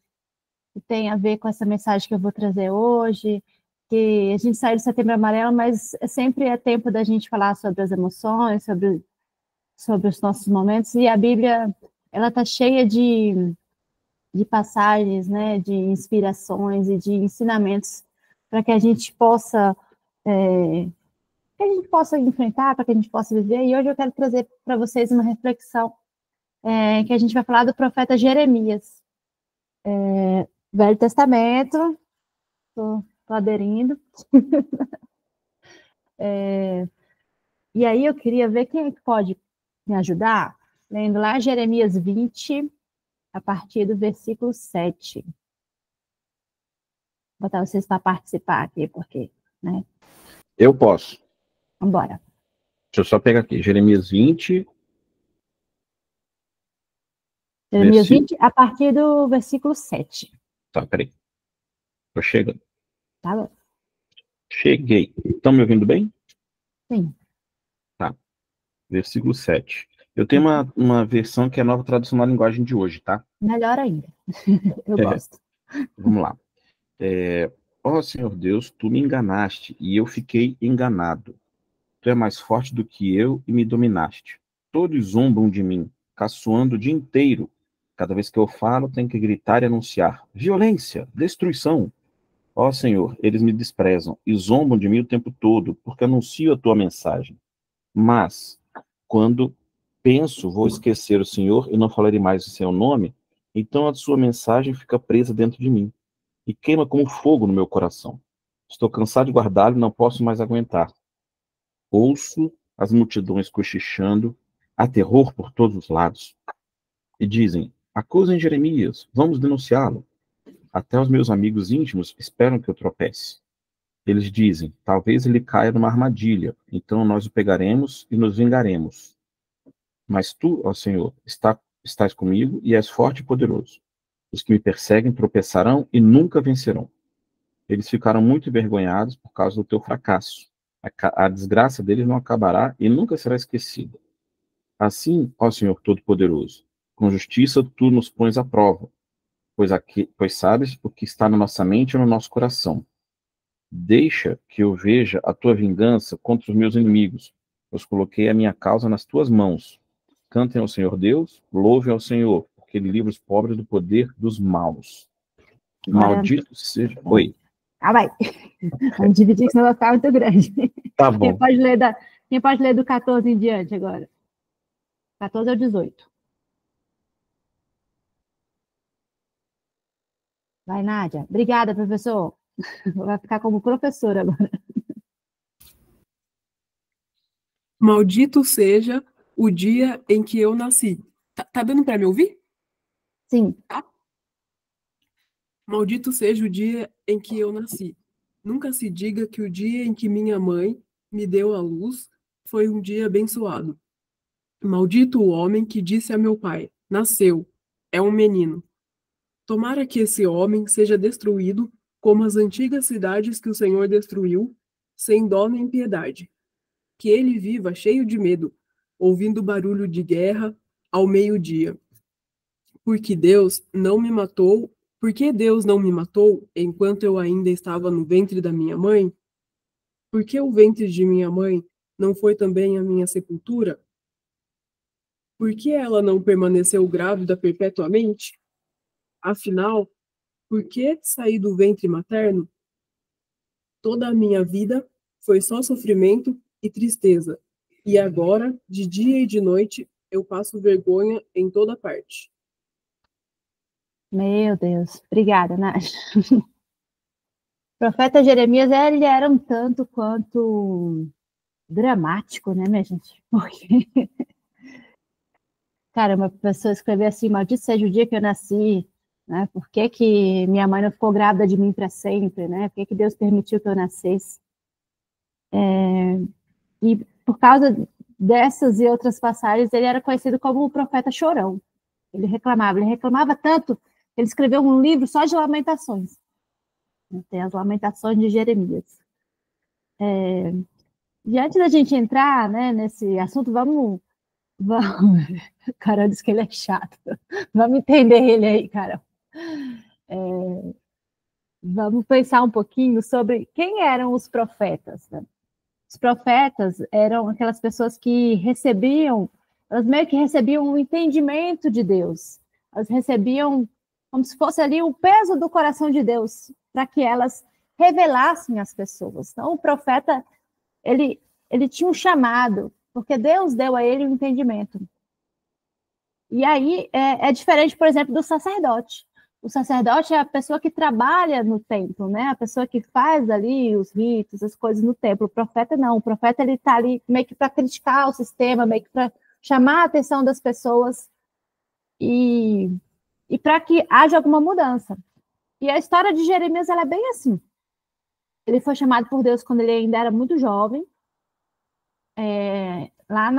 tem a ver com essa mensagem que eu vou trazer hoje, que a gente sai do Setembro Amarelo, mas sempre é tempo da gente falar sobre as emoções, sobre os nossos momentos, e a Bíblia, ela está cheia de passagens, né, de inspirações e de ensinamentos para que a gente possa enfrentar, para que a gente possa viver. E hoje eu quero trazer para vocês uma reflexão que a gente vai falar do profeta Jeremias. Velho Testamento, estou aderindo. E aí eu queria ver quem é que pode me ajudar, lendo lá Jeremias 20, a partir do versículo 7. Vou botar vocês para participar aqui, porque, né? Eu posso. Vamos embora. Deixa eu só pegar aqui, Jeremias 20. Jeremias 20, a partir do versículo 7. Tá, peraí. Tô chegando. Tá bom. Cheguei. Estão me ouvindo bem? Sim. Tá. Versículo 7. Eu tenho uma versão que é a Nova Tradução na Linguagem de hoje, tá? Melhor ainda. Eu gosto. Vamos lá. Ó Senhor Deus, tu me enganaste e eu fiquei enganado. Tu é mais forte do que eu e me dominaste. Todos zombam de mim, caçoando o dia inteiro. Cada vez que eu falo, tenho que gritar e anunciar. Violência, destruição. Ó Senhor, eles me desprezam e zombam de mim o tempo todo, porque anuncio a tua mensagem. Mas, quando penso, vou esquecer o Senhor e não falarei mais o seu nome, então a sua mensagem fica presa dentro de mim e queima como fogo no meu coração. Estou cansado de guardá-lo e não posso mais aguentar. Ouço as multidões cochichando, há terror por todos os lados. E dizem, acusem Jeremias, vamos denunciá-lo. Até os meus amigos íntimos esperam que eu tropece. Eles dizem, talvez ele caia numa armadilha, então nós o pegaremos e nos vingaremos. Mas tu, ó Senhor, estás comigo e és forte e poderoso. Os que me perseguem tropeçarão e nunca vencerão. Eles ficaram muito envergonhados por causa do teu fracasso. A desgraça deles não acabará e nunca será esquecida. Assim, ó Senhor Todo-Poderoso, com justiça tu nos pões à prova, pois sabes o que está na nossa mente e no nosso coração. Deixa que eu veja a tua vingança contra os meus inimigos, pois coloquei a minha causa nas tuas mãos. Cantem ao Senhor Deus, louvem ao Senhor, porque que ele livra os pobres do poder dos maus. Agora, Maldito seja... Oi. vai. Vamos dividir, que senão vai ficar muito grande. Tá bom. Quem pode ler do 14 em diante agora? 14 ao 18. Vai, Nádia. Obrigada, professor. Vai ficar como professora agora. Maldito seja o dia em que eu nasci. Tá dando para me ouvir? Sim. Tá? Maldito seja o dia em que eu nasci. Nunca se diga que o dia em que minha mãe me deu à luz foi um dia abençoado. Maldito o homem que disse a meu pai: nasceu, é um menino. Tomara que esse homem seja destruído como as antigas cidades que o Senhor destruiu, sem dó nem piedade. Que ele viva cheio de medo, ouvindo barulho de guerra ao meio-dia. Porque Deus não me matou enquanto eu ainda estava no ventre da minha mãe? Porque o ventre de minha mãe não foi também a minha sepultura? Por que ela não permaneceu grávida perpetuamente? Afinal, por que saí do ventre materno? Toda a minha vida foi só sofrimento e tristeza, e agora, de dia e de noite, eu passo vergonha em toda parte. Meu Deus. Obrigada, Nádia. O profeta Jeremias, ele era um tanto quanto dramático, né, minha gente? Porque, cara, uma pessoa escrever assim: maldito seja o dia que eu nasci, né? Por que que minha mãe não ficou grávida de mim para sempre, né? Por que que Deus permitiu que eu nascesse? E por causa dessas e outras passagens, ele era conhecido como o profeta chorão. Ele reclamava tanto que ele escreveu um livro só de lamentações. Tem as lamentações de Jeremias. E antes da gente entrar, né, nesse assunto, vamos... Carol disse que ele é chato. Vamos entender ele aí, Carol. Vamos pensar um pouquinho sobre quem eram os profetas, né? Os profetas eram aquelas pessoas que elas meio que recebiam um entendimento de Deus. Elas recebiam como se fosse ali o peso do coração de Deus, para que elas revelassem às pessoas. Então, o profeta, ele tinha um chamado, porque Deus deu a ele um entendimento. E aí, é diferente, por exemplo, do sacerdote. O sacerdote é a pessoa que trabalha no templo, né? A pessoa que faz ali os ritos, as coisas no templo. O profeta não. O profeta, ele está ali meio que para criticar o sistema, meio que para chamar a atenção das pessoas e para que haja alguma mudança. E a história de Jeremias, ela é bem assim. Ele foi chamado por Deus quando ele ainda era muito jovem. Lá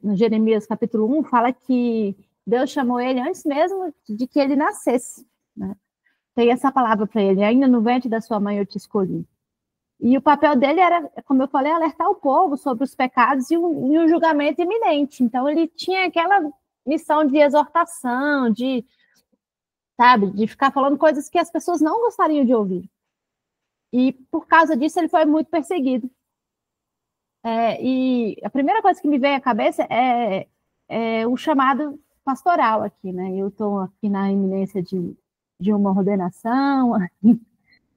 no Jeremias capítulo 1, fala que Deus chamou ele antes mesmo de que ele nascesse, né? Tem essa palavra para ele: ainda no ventre da sua mãe eu te escolhi. E o papel dele era, como eu falei, alertar o povo sobre os pecados e o julgamento iminente. Então, ele tinha aquela missão de exortação, de ficar falando coisas que as pessoas não gostariam de ouvir. E, por causa disso, ele foi muito perseguido. E a primeira coisa que me veio à cabeça é o chamado pastoral aqui, né? Eu estou aqui na iminência de uma ordenação,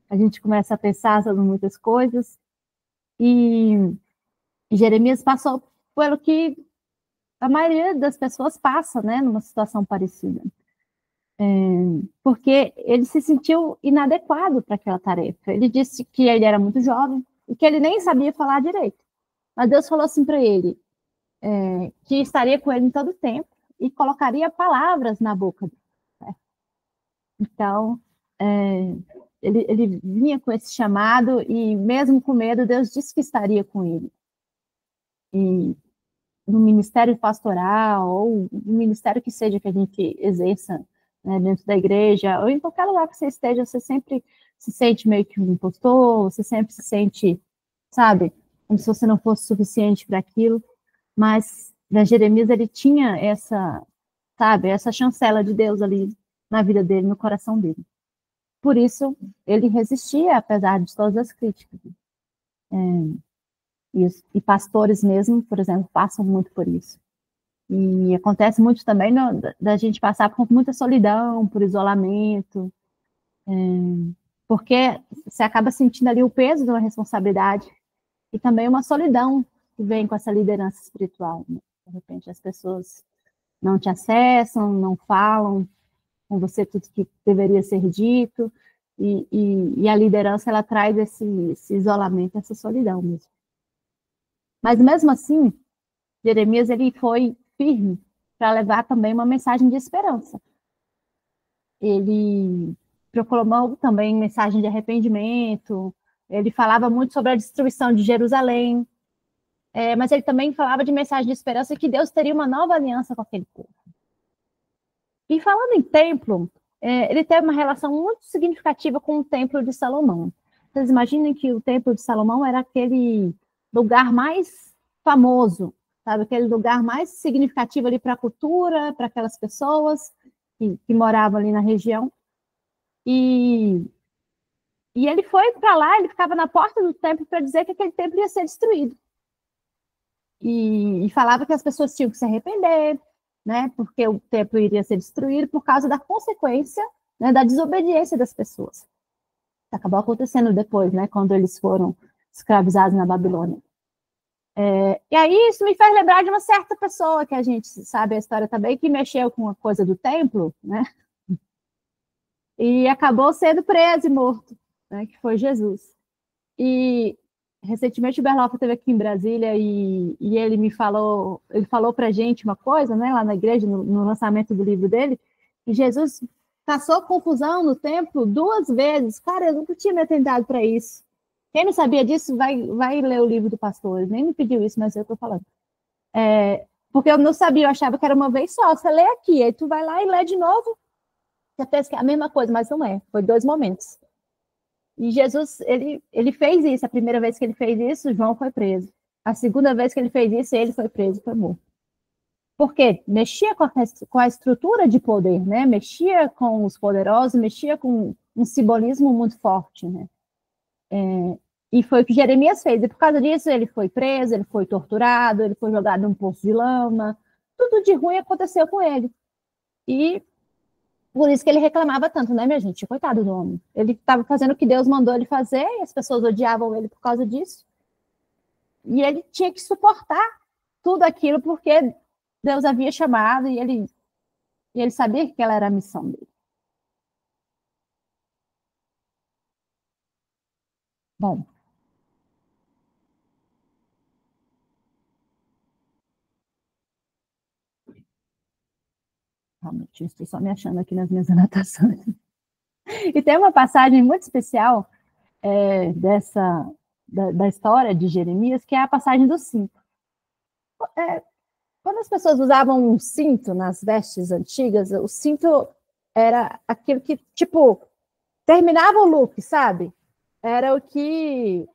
a gente começa a pensar sobre muitas coisas, e Jeremias passou pelo que a maioria das pessoas passa, né, numa situação parecida. Porque ele se sentiu inadequado para aquela tarefa. Ele disse que ele era muito jovem e que ele nem sabia falar direito. Mas Deus falou assim para ele, que estaria com ele em todo o tempo e colocaria palavras na boca dele. Né? Então, ele vinha com esse chamado e, mesmo com medo, Deus disse que estaria com ele. E no ministério pastoral, ou no ministério que seja que a gente exerça, né, dentro da igreja, ou em qualquer lugar que você esteja, você sempre se sente meio que um impostor, você sempre se sente, sabe, como se você não fosse suficiente para aquilo. Mas Jeremias, ele tinha essa chancela de Deus ali na vida dele, no coração dele. Por isso, ele resistia, apesar de todas as críticas. E pastores mesmo, por exemplo, passam muito por isso. E acontece muito também da gente passar por muita solidão, por isolamento, porque você acaba sentindo ali o peso de uma responsabilidade e também uma solidão que vem com essa liderança espiritual, né? De repente as pessoas não te acessam, não falam com você tudo que deveria ser dito, e a liderança, ela traz esse isolamento, essa solidão mesmo. Mas mesmo assim, Jeremias, ele foi firme para levar também uma mensagem de esperança. Ele proclamou também mensagem de arrependimento, ele falava muito sobre a destruição de Jerusalém, mas ele também falava de mensagem de esperança que Deus teria uma nova aliança com aquele povo. E falando em templo, ele teve uma relação muito significativa com o Templo de Salomão. Vocês imaginem que o Templo de Salomão era aquele lugar mais famoso, sabe? Aquele lugar mais significativo ali para a cultura, para aquelas pessoas que moravam ali na região. E ele foi para lá, ele ficava na porta do templo para dizer que aquele templo ia ser destruído. E falava que as pessoas tinham que se arrepender, né, porque o templo iria ser destruído por causa da consequência, né, da desobediência das pessoas. Acabou acontecendo depois, né, quando eles foram escravizados na Babilônia. E aí isso me faz lembrar de uma certa pessoa que a gente sabe a história também, que mexeu com a coisa do templo, né, e acabou sendo preso e morto, né, que foi Jesus. E recentemente o Berloff esteve aqui em Brasília e ele falou para a gente uma coisa, né, lá na igreja, no lançamento do livro dele, que Jesus causou confusão no templo 2 vezes. Cara, eu nunca tinha me atentado para isso. Quem não sabia disso, vai ler o livro do pastor. Ele nem me pediu isso, mas eu estou falando. Porque eu não sabia, eu achava que era uma vez só. Você lê aqui, aí tu vai lá e lê de novo. Você pensa que é a mesma coisa, mas não é. Foi 2 momentos. E Jesus, ele fez isso. A primeira vez que ele fez isso, João foi preso. A segunda vez que ele fez isso, ele foi preso e foi morto. Por quê? Mexia com a estrutura de poder, né? Mexia com os poderosos, mexia com um simbolismo muito forte, né? E foi o que Jeremias fez. E por causa disso, ele foi preso, ele foi torturado, ele foi jogado num poço de lama. Tudo de ruim aconteceu com ele. E por isso que ele reclamava tanto, né, minha gente? Coitado do homem. Ele estava fazendo o que Deus mandou ele fazer, e as pessoas odiavam ele por causa disso. E ele tinha que suportar tudo aquilo, porque Deus havia chamado, e ele sabia que aquela era a missão dele. Bom. Realmente, estou só me achando aqui nas minhas anotações. E tem uma passagem muito especial da história de Jeremias, que é a passagem do cinto. Quando as pessoas usavam um cinto nas vestes antigas, o cinto era aquilo que, tipo, terminava o look, sabe? Era o que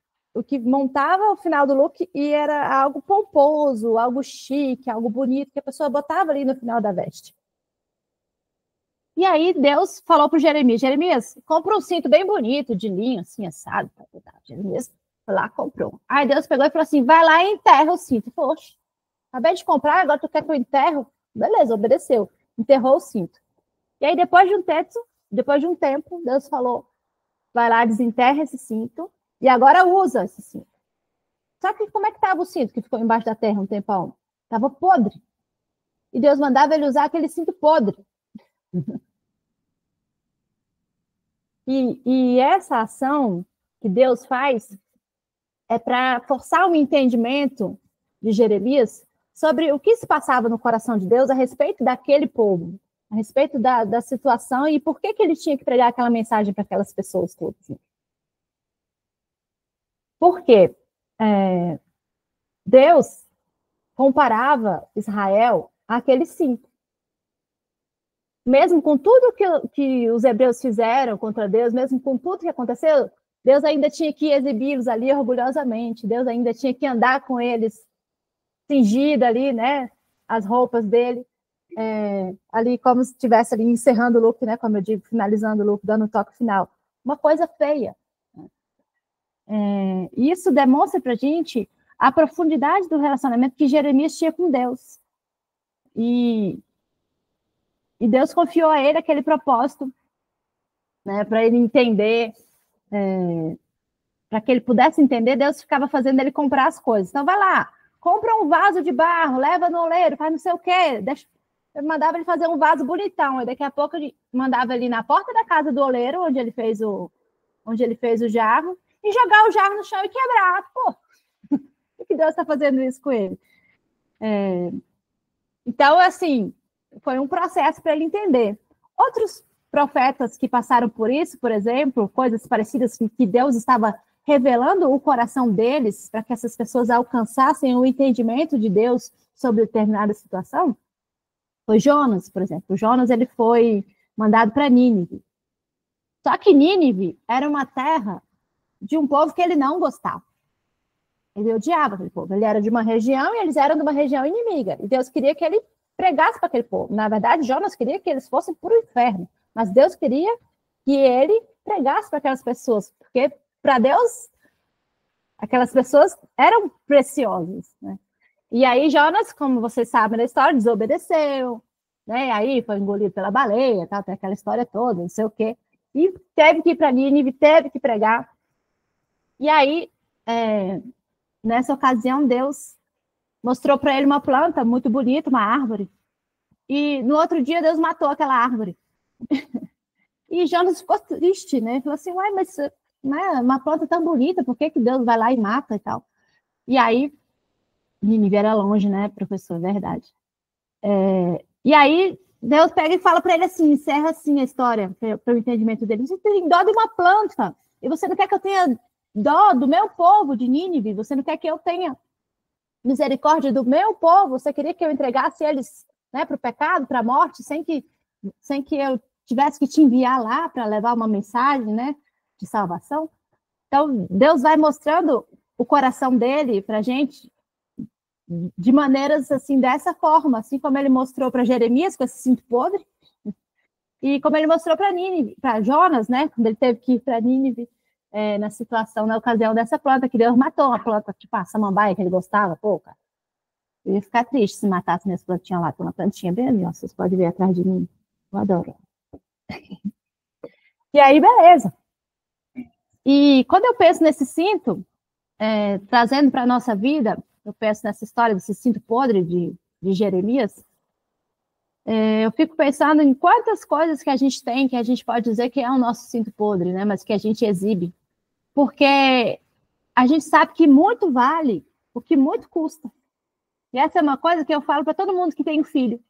montava o final do look e era algo pomposo, algo chique, algo bonito, que a pessoa botava ali no final da veste. E aí Deus falou para Jeremias, compra um cinto bem bonito, de linho, assim, assado. Jeremias foi lá, comprou. Aí Deus pegou e falou assim, vai lá e enterra o cinto. Poxa, acabei de comprar, agora tu quer que eu enterro? Beleza, obedeceu. Enterrou o cinto. E aí depois de um tempo, Deus falou, vai lá, desenterra esse cinto e agora usa esse cinto. Só que como é que estava o cinto que ficou embaixo da terra um tempão? Estava podre. E Deus mandava ele usar aquele cinto podre. E essa ação que Deus faz é para forçar um entendimento de Jeremias sobre o que se passava no coração de Deus a respeito daquele povo, a respeito da situação e por que ele tinha que pregar aquela mensagem para aquelas pessoas todas. Porque Deus comparava Israel àquele cinto. Mesmo com tudo que os hebreus fizeram contra Deus, mesmo com tudo que aconteceu, Deus ainda tinha que exibi-los ali orgulhosamente, Deus ainda tinha que andar com eles, cingido ali, né, as roupas dele, ali como se estivesse ali encerrando o look, né, como eu digo, finalizando o look, dando um toque final. Uma coisa feia. Isso demonstra para a gente a profundidade do relacionamento que Jeremias tinha com Deus. E Deus confiou a ele aquele propósito, né, para ele entender, para que ele pudesse entender. Deus ficava fazendo ele comprar as coisas. Então, vai lá, compra um vaso de barro, leva no oleiro, faz não sei o quê. Eu mandava ele fazer um vaso bonitão, e daqui a pouco ele mandava ele na porta da casa do oleiro, onde ele fez o jarro, e jogar o jarro no chão e quebrar. Pô, por que Deus está fazendo isso com ele? Então, assim, foi um processo para ele entender. Outros profetas que passaram por isso, por exemplo, coisas parecidas que Deus estava revelando o coração deles para que essas pessoas alcançassem o entendimento de Deus sobre determinada situação, foi Jonas, por exemplo. Jonas, ele foi mandado para Nínive. Só que Nínive era uma terra de um povo que ele não gostava. Ele odiava aquele povo. Ele era de uma região e eles eram de uma região inimiga. E Deus queria que ele pregasse para aquele povo. Na verdade, Jonas queria que eles fossem para o inferno. Mas Deus queria que ele pregasse para aquelas pessoas. Porque, para Deus, aquelas pessoas eram preciosas, né? E aí, Jonas, como vocês sabem da história, desobedeceu, né? Aí foi engolido pela baleia, tal, tem aquela história toda, não sei o quê. E teve que ir para Nínive, teve que pregar. E aí, nessa ocasião, Deus mostrou para ele uma planta muito bonita, uma árvore. E no outro dia, Deus matou aquela árvore. E Jonas ficou triste, né? Falou assim, uai, mas uma planta tão bonita, por que Deus vai lá e mata e tal? E aí, Nínive era longe, né, professor? Verdade. E aí, Deus pega e fala para ele assim, encerra assim a história, para o entendimento dele. Você tem dó de uma planta, e você não quer que eu tenha dó do meu povo de Nínive? Você não quer que eu tenha misericórdia do meu povo? Você queria que eu entregasse eles, né, para o pecado, para a morte, sem que eu tivesse que te enviar lá para levar uma mensagem, né, de salvação? Então, Deus vai mostrando o coração dele para a gente de maneiras assim, dessa forma, assim como ele mostrou para Jeremias com esse cinto podre, e como ele mostrou para Nínive, para Jonas, né, quando ele teve que ir para Nínive, na situação, na ocasião dessa planta, que Deus matou uma planta, tipo a samambaia que ele gostava, pô, cara. Eu ia ficar triste se matasse minhas plantinhas lá, tem uma plantinha bem ali, ó, vocês podem ver atrás de mim, eu adoro. E aí, beleza. E quando eu penso nesse cinto, trazendo para a nossa vida, eu penso nessa história desse cinto podre de Jeremias, eu fico pensando em quantas coisas que a gente tem, que a gente pode dizer que é o nosso cinto podre, né, mas que a gente exibe. Porque a gente sabe que muito vale o que muito custa. E essa é uma coisa que eu falo para todo mundo que tem um filho.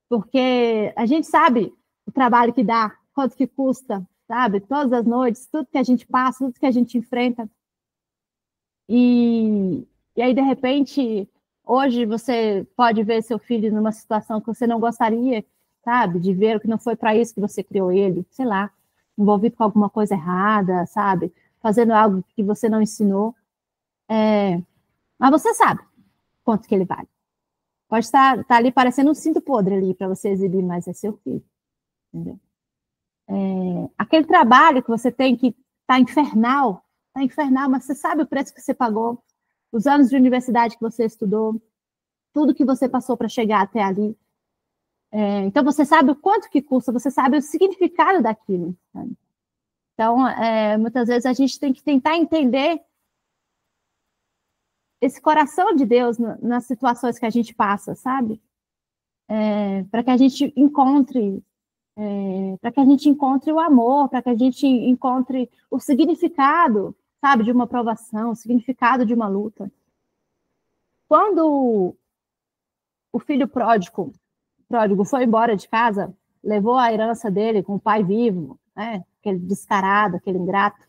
Porque a gente sabe o trabalho que dá, quanto que custa, sabe? Todas as noites, tudo que a gente passa, tudo que a gente enfrenta. E aí, de repente, hoje você pode ver seu filho numa situação que você não gostaria, sabe? De ver, que não foi para isso que você criou ele, sei lá, envolvido com alguma coisa errada, sabe? Fazendo algo que você não ensinou. Mas você sabe quanto que ele vale. Pode estar ali parecendo um cinto podre ali para você exibir, mas é seu filho. Entendeu? Aquele trabalho que você tem que está infernal, mas você sabe o preço que você pagou, os anos de universidade que você estudou, tudo que você passou para chegar até ali. Então, você sabe o quanto que custa, você sabe o significado daquilo. Sabe? Então, muitas vezes a gente tem que tentar entender esse coração de Deus nas situações que a gente passa, sabe? Para que a gente encontre o amor, para que a gente encontre o significado, sabe, de uma provação, o significado de uma luta. Quando o filho pródigo foi embora de casa, levou a herança dele com o pai vivo, né, aquele descarado, aquele ingrato,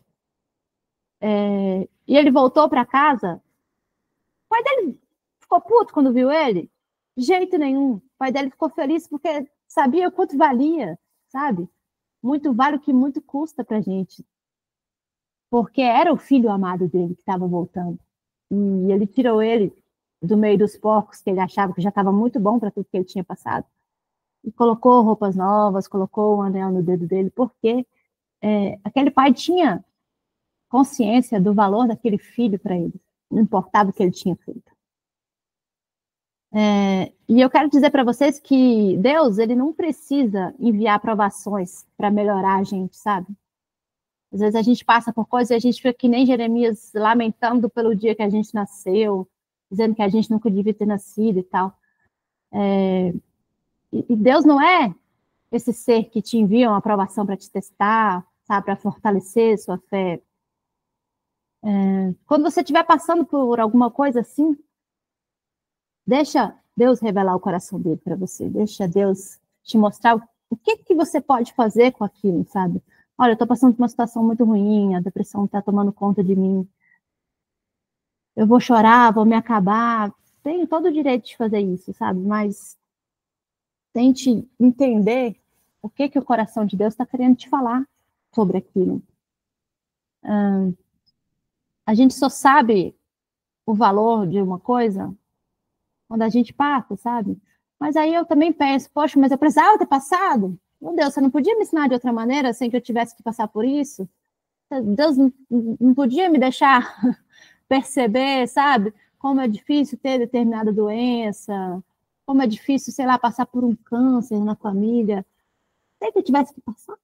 e ele voltou para casa, o pai dele ficou puto quando viu ele? De jeito nenhum. O pai dele ficou feliz porque sabia o quanto valia, sabe? Muito vale o que muito custa pra gente. Porque era o filho amado dele que estava voltando. E ele tirou ele do meio dos porcos, que ele achava que já estava muito bom para tudo que ele tinha passado. E colocou roupas novas, colocou um anel no dedo dele, porque aquele pai tinha consciência do valor daquele filho para ele. Não importava o que ele tinha feito. E eu quero dizer para vocês que Deus, ele não precisa enviar aprovações para melhorar a gente, sabe? Às vezes a gente passa por coisas e a gente fica que nem Jeremias, lamentando pelo dia que a gente nasceu, dizendo que a gente nunca devia ter nascido e tal. E Deus não é esse ser que te envia uma aprovação para te testar, sabe, para fortalecer sua fé. Quando você estiver passando por alguma coisa assim, deixa Deus revelar o coração dele para você, deixa Deus te mostrar o que você pode fazer com aquilo, sabe? Olha, eu estou passando por uma situação muito ruim, a depressão está tomando conta de mim. Eu vou chorar, vou me acabar. Tenho todo o direito de fazer isso, sabe? Mas tente entender o que o coração de Deus está querendo te falar sobre aquilo. A gente só sabe o valor de uma coisa quando a gente passa, sabe? Mas aí eu também penso, poxa, mas eu precisava ter passado? Meu Deus, você não podia me ensinar de outra maneira sem que eu tivesse que passar por isso? Deus não podia me deixar perceber, sabe? Como é difícil ter determinada doença, como é difícil, sei lá, passar por um câncer na família. Sem que eu tivesse que passar?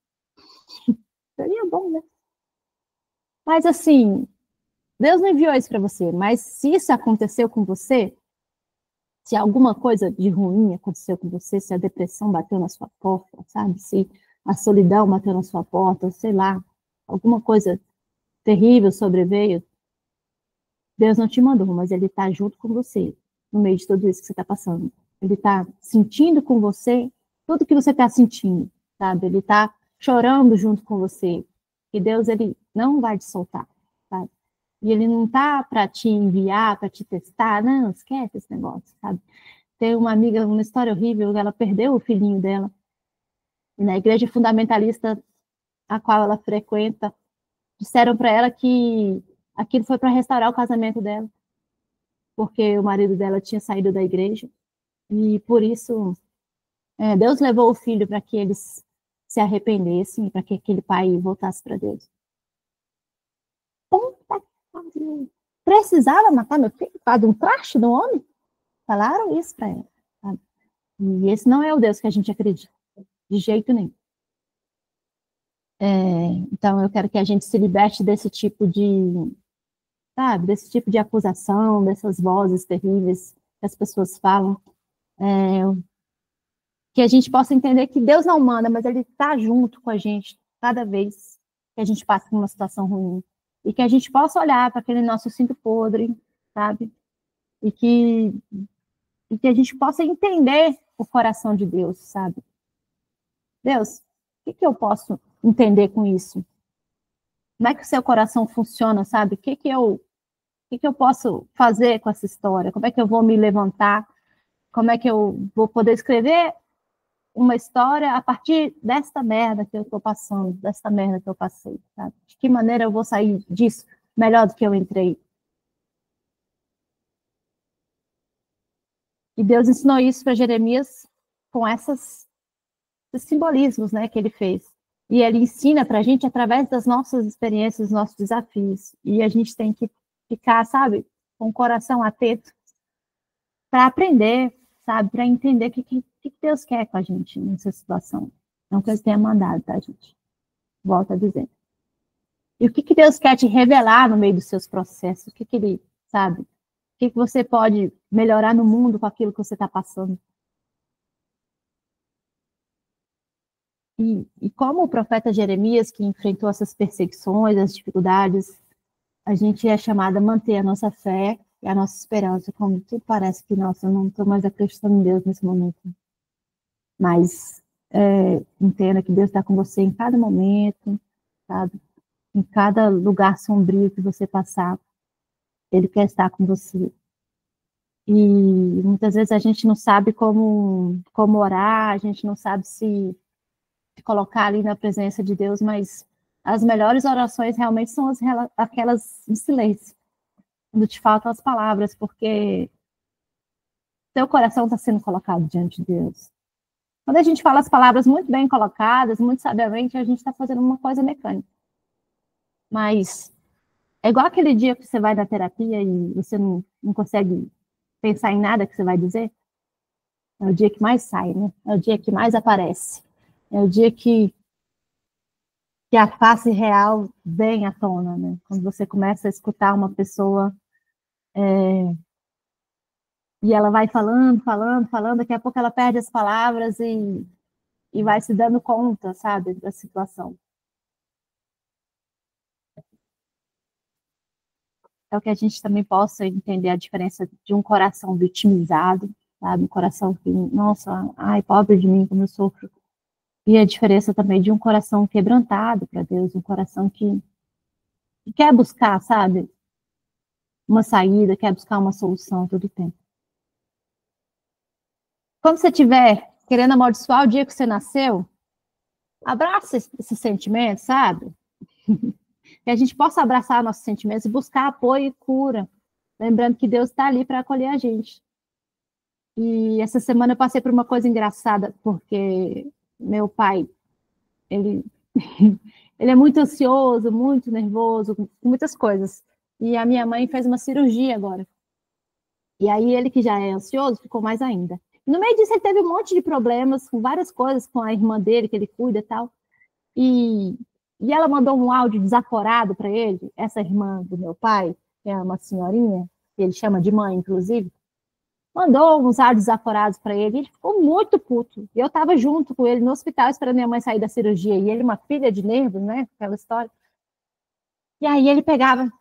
Seria bom, né? Mas assim, Deus não enviou isso para você, mas se isso aconteceu com você, se alguma coisa de ruim aconteceu com você, se a depressão bateu na sua porta, sabe? Se a solidão bateu na sua porta, sei lá, alguma coisa terrível sobreveio, Deus não te mandou, mas Ele está junto com você, no meio de tudo isso que você está passando. Ele está sentindo com você tudo que você está sentindo, sabe? Ele está chorando junto com você. E Deus, Ele não vai te soltar, sabe? E Ele não está para te enviar, para te testar, não, esquece esse negócio, sabe? Tem uma amiga, uma história horrível, ela perdeu o filhinho dela. E na igreja fundamentalista a qual ela frequenta, disseram para ela que aquilo foi para restaurar o casamento dela, porque o marido dela tinha saído da igreja, e por isso Deus levou o filho para que eles se arrependessem, para que aquele pai voltasse para Deus. Precisava matar meu filho por causa de um traste do homem? Falaram isso para ela, sabe? E esse não é o Deus que a gente acredita, de jeito nenhum. Então eu quero que a gente se liberte desse tipo de, sabe, desse tipo de acusação, dessas vozes terríveis que as pessoas falam, que a gente possa entender que Deus não manda, mas Ele está junto com a gente cada vez que a gente passa por uma situação ruim, e que a gente possa olhar para aquele nosso cinto podre, sabe, e que a gente possa entender o coração de Deus, sabe. Deus, o que eu posso entender com isso? Como é que o seu coração funciona, sabe? O que eu posso fazer com essa história? Como é que eu vou me levantar? Como é que eu vou poder escrever uma história a partir desta merda que eu estou passando, desta merda que eu passei, sabe? De que maneira eu vou sair disso melhor do que eu entrei? E Deus ensinou isso para Jeremias com esses simbolismos, né, que ele fez. E ele ensina para a gente através das nossas experiências, dos nossos desafios. E a gente tem que ficar, sabe, com o coração atento para aprender, sabe, para entender o que Deus quer com a gente nessa situação. Não que Ele tenha mandado, tá, gente? Volto a dizer. E o que Deus quer te revelar no meio dos seus processos? O que Ele, sabe? O que você pode melhorar no mundo com aquilo que você está passando? E como o profeta Jeremias, que enfrentou essas perseguições, as dificuldades, a gente é chamado a manter a nossa fé e a nossa esperança, como tudo parece que, nossa, eu não estou mais acreditando em Deus nesse momento. Mas entenda que Deus está com você em cada momento, sabe? Em cada lugar sombrio que você passar, Ele quer estar com você. E muitas vezes a gente não sabe como orar, a gente não sabe se colocar ali na presença de Deus, mas as melhores orações realmente são aquelas em silêncio, quando te faltam as palavras, porque teu coração está sendo colocado diante de Deus. Quando a gente fala as palavras muito bem colocadas, muito sabiamente, a gente está fazendo uma coisa mecânica. Mas é igual aquele dia que você vai na terapia e você não consegue pensar em nada que você vai dizer? É o dia que mais sai, né? É o dia que mais aparece. É o dia que a face real vem à tona, né? Quando você começa a escutar uma pessoa e ela vai falando, falando, falando, daqui a pouco ela perde as palavras e vai se dando conta, sabe, da situação. É o que a gente também possa entender a diferença de um coração vitimizado, sabe, um coração que, nossa, ai, pobre de mim, como eu sofro. E a diferença também de um coração quebrantado para Deus, um coração que quer buscar, sabe, uma saída, quer buscar uma solução todo o tempo. Quando você estiver querendo amaldiçoar o dia que você nasceu, abraça esse sentimento, sabe? Que a gente possa abraçar nossos sentimentos e buscar apoio e cura. Lembrando que Deus está ali para acolher a gente. E essa semana eu passei por uma coisa engraçada, porque meu pai, ele é muito ansioso, muito nervoso, com muitas coisas. E a minha mãe fez uma cirurgia agora. E aí ele, que já é ansioso, ficou mais ainda. No meio disso, ele teve um monte de problemas com várias coisas, com a irmã dele, que ele cuida e tal. E ela mandou um áudio desaforado para ele, essa irmã do meu pai, que é uma senhorinha, que ele chama de mãe, inclusive, mandou uns áudios desaforados para ele, e ele ficou muito puto. Eu estava junto com ele no hospital, esperando minha mãe sair da cirurgia, e ele, uma filha de nervos, né, aquela história. E aí ele pegava o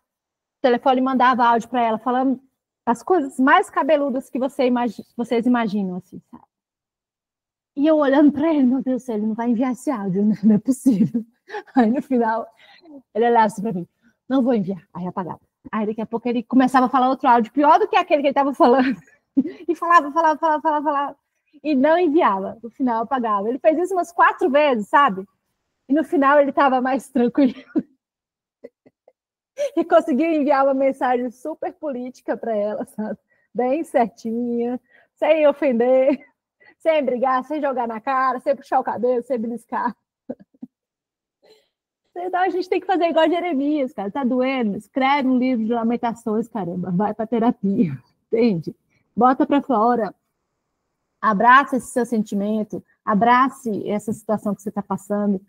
telefone e mandava áudio para ela, falando as coisas mais cabeludas que vocês imaginam, assim, sabe? E eu olhando para ele, meu Deus do céu, ele não vai enviar esse áudio, né? Não é possível. Aí no final, ele olhava assim para mim, não vou enviar. Aí apagava. Aí daqui a pouco ele começava a falar outro áudio, pior do que aquele que ele estava falando. E falava. E não enviava. No final apagava. Ele fez isso umas 4 vezes, sabe? E no final ele estava mais tranquilo. E conseguiu enviar uma mensagem super política para ela, sabe? Bem certinha, sem ofender, sem brigar, sem jogar na cara, sem puxar o cabelo, sem beliscar. Então a gente tem que fazer igual Jeremias, cara. Tá doendo? Escreve um livro de lamentações, caramba. Vai para terapia, entende? Bota para fora. Abraça esse seu sentimento, abrace essa situação que você está passando.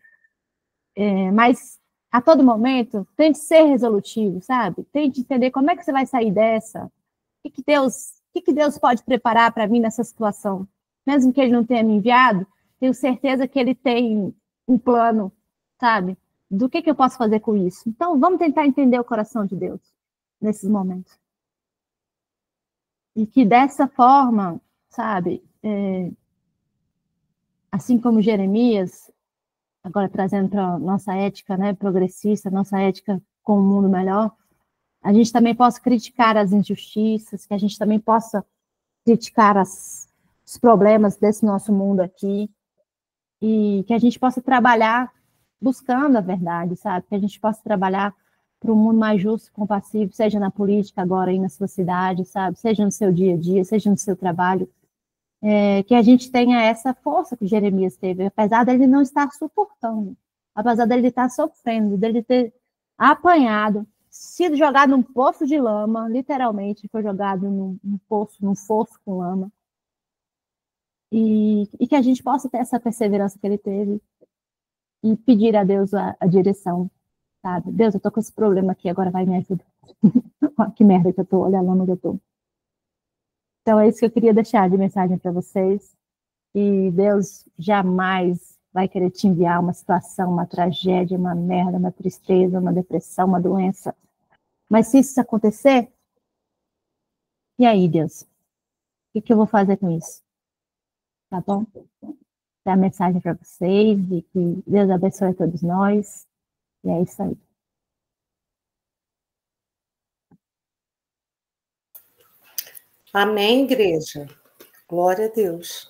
Mas a todo momento, tente ser resolutivo, sabe? Tente entender como é que você vai sair dessa. O que Deus pode preparar para mim nessa situação? Mesmo que Ele não tenha me enviado, tenho certeza que Ele tem um plano, sabe? Do que eu posso fazer com isso? Então, vamos tentar entender o coração de Deus nesses momentos. E que dessa forma, sabe? Assim como Jeremias, agora trazendo para a nossa ética, né, progressista, nossa ética com um mundo melhor, a gente também possa criticar as injustiças, que a gente também possa criticar os problemas desse nosso mundo aqui, e que a gente possa trabalhar buscando a verdade, sabe? Que a gente possa trabalhar para um mundo mais justo, compassivo, seja na política agora aí na sua cidade, sabe? Seja no seu dia a dia, seja no seu trabalho. Que a gente tenha essa força que Jeremias teve, apesar dele não estar suportando, apesar dele estar sofrendo, dele ter apanhado, sido jogado num poço de lama, literalmente foi jogado num fosso com lama, e que a gente possa ter essa perseverança que ele teve e pedir a Deus a direção, sabe? Deus, eu tô com esse problema aqui, agora vai me ajudar. Que merda que eu tô, olha a lama que eu tô. Então, é isso que eu queria deixar de mensagem para vocês. E Deus jamais vai querer te enviar uma situação, uma tragédia, uma merda, uma tristeza, uma depressão, uma doença. Mas se isso acontecer, e aí, Deus? O que eu vou fazer com isso? Tá bom? Dá a mensagem para vocês e que Deus abençoe a todos nós. E é isso aí. Amém, igreja. Glória a Deus.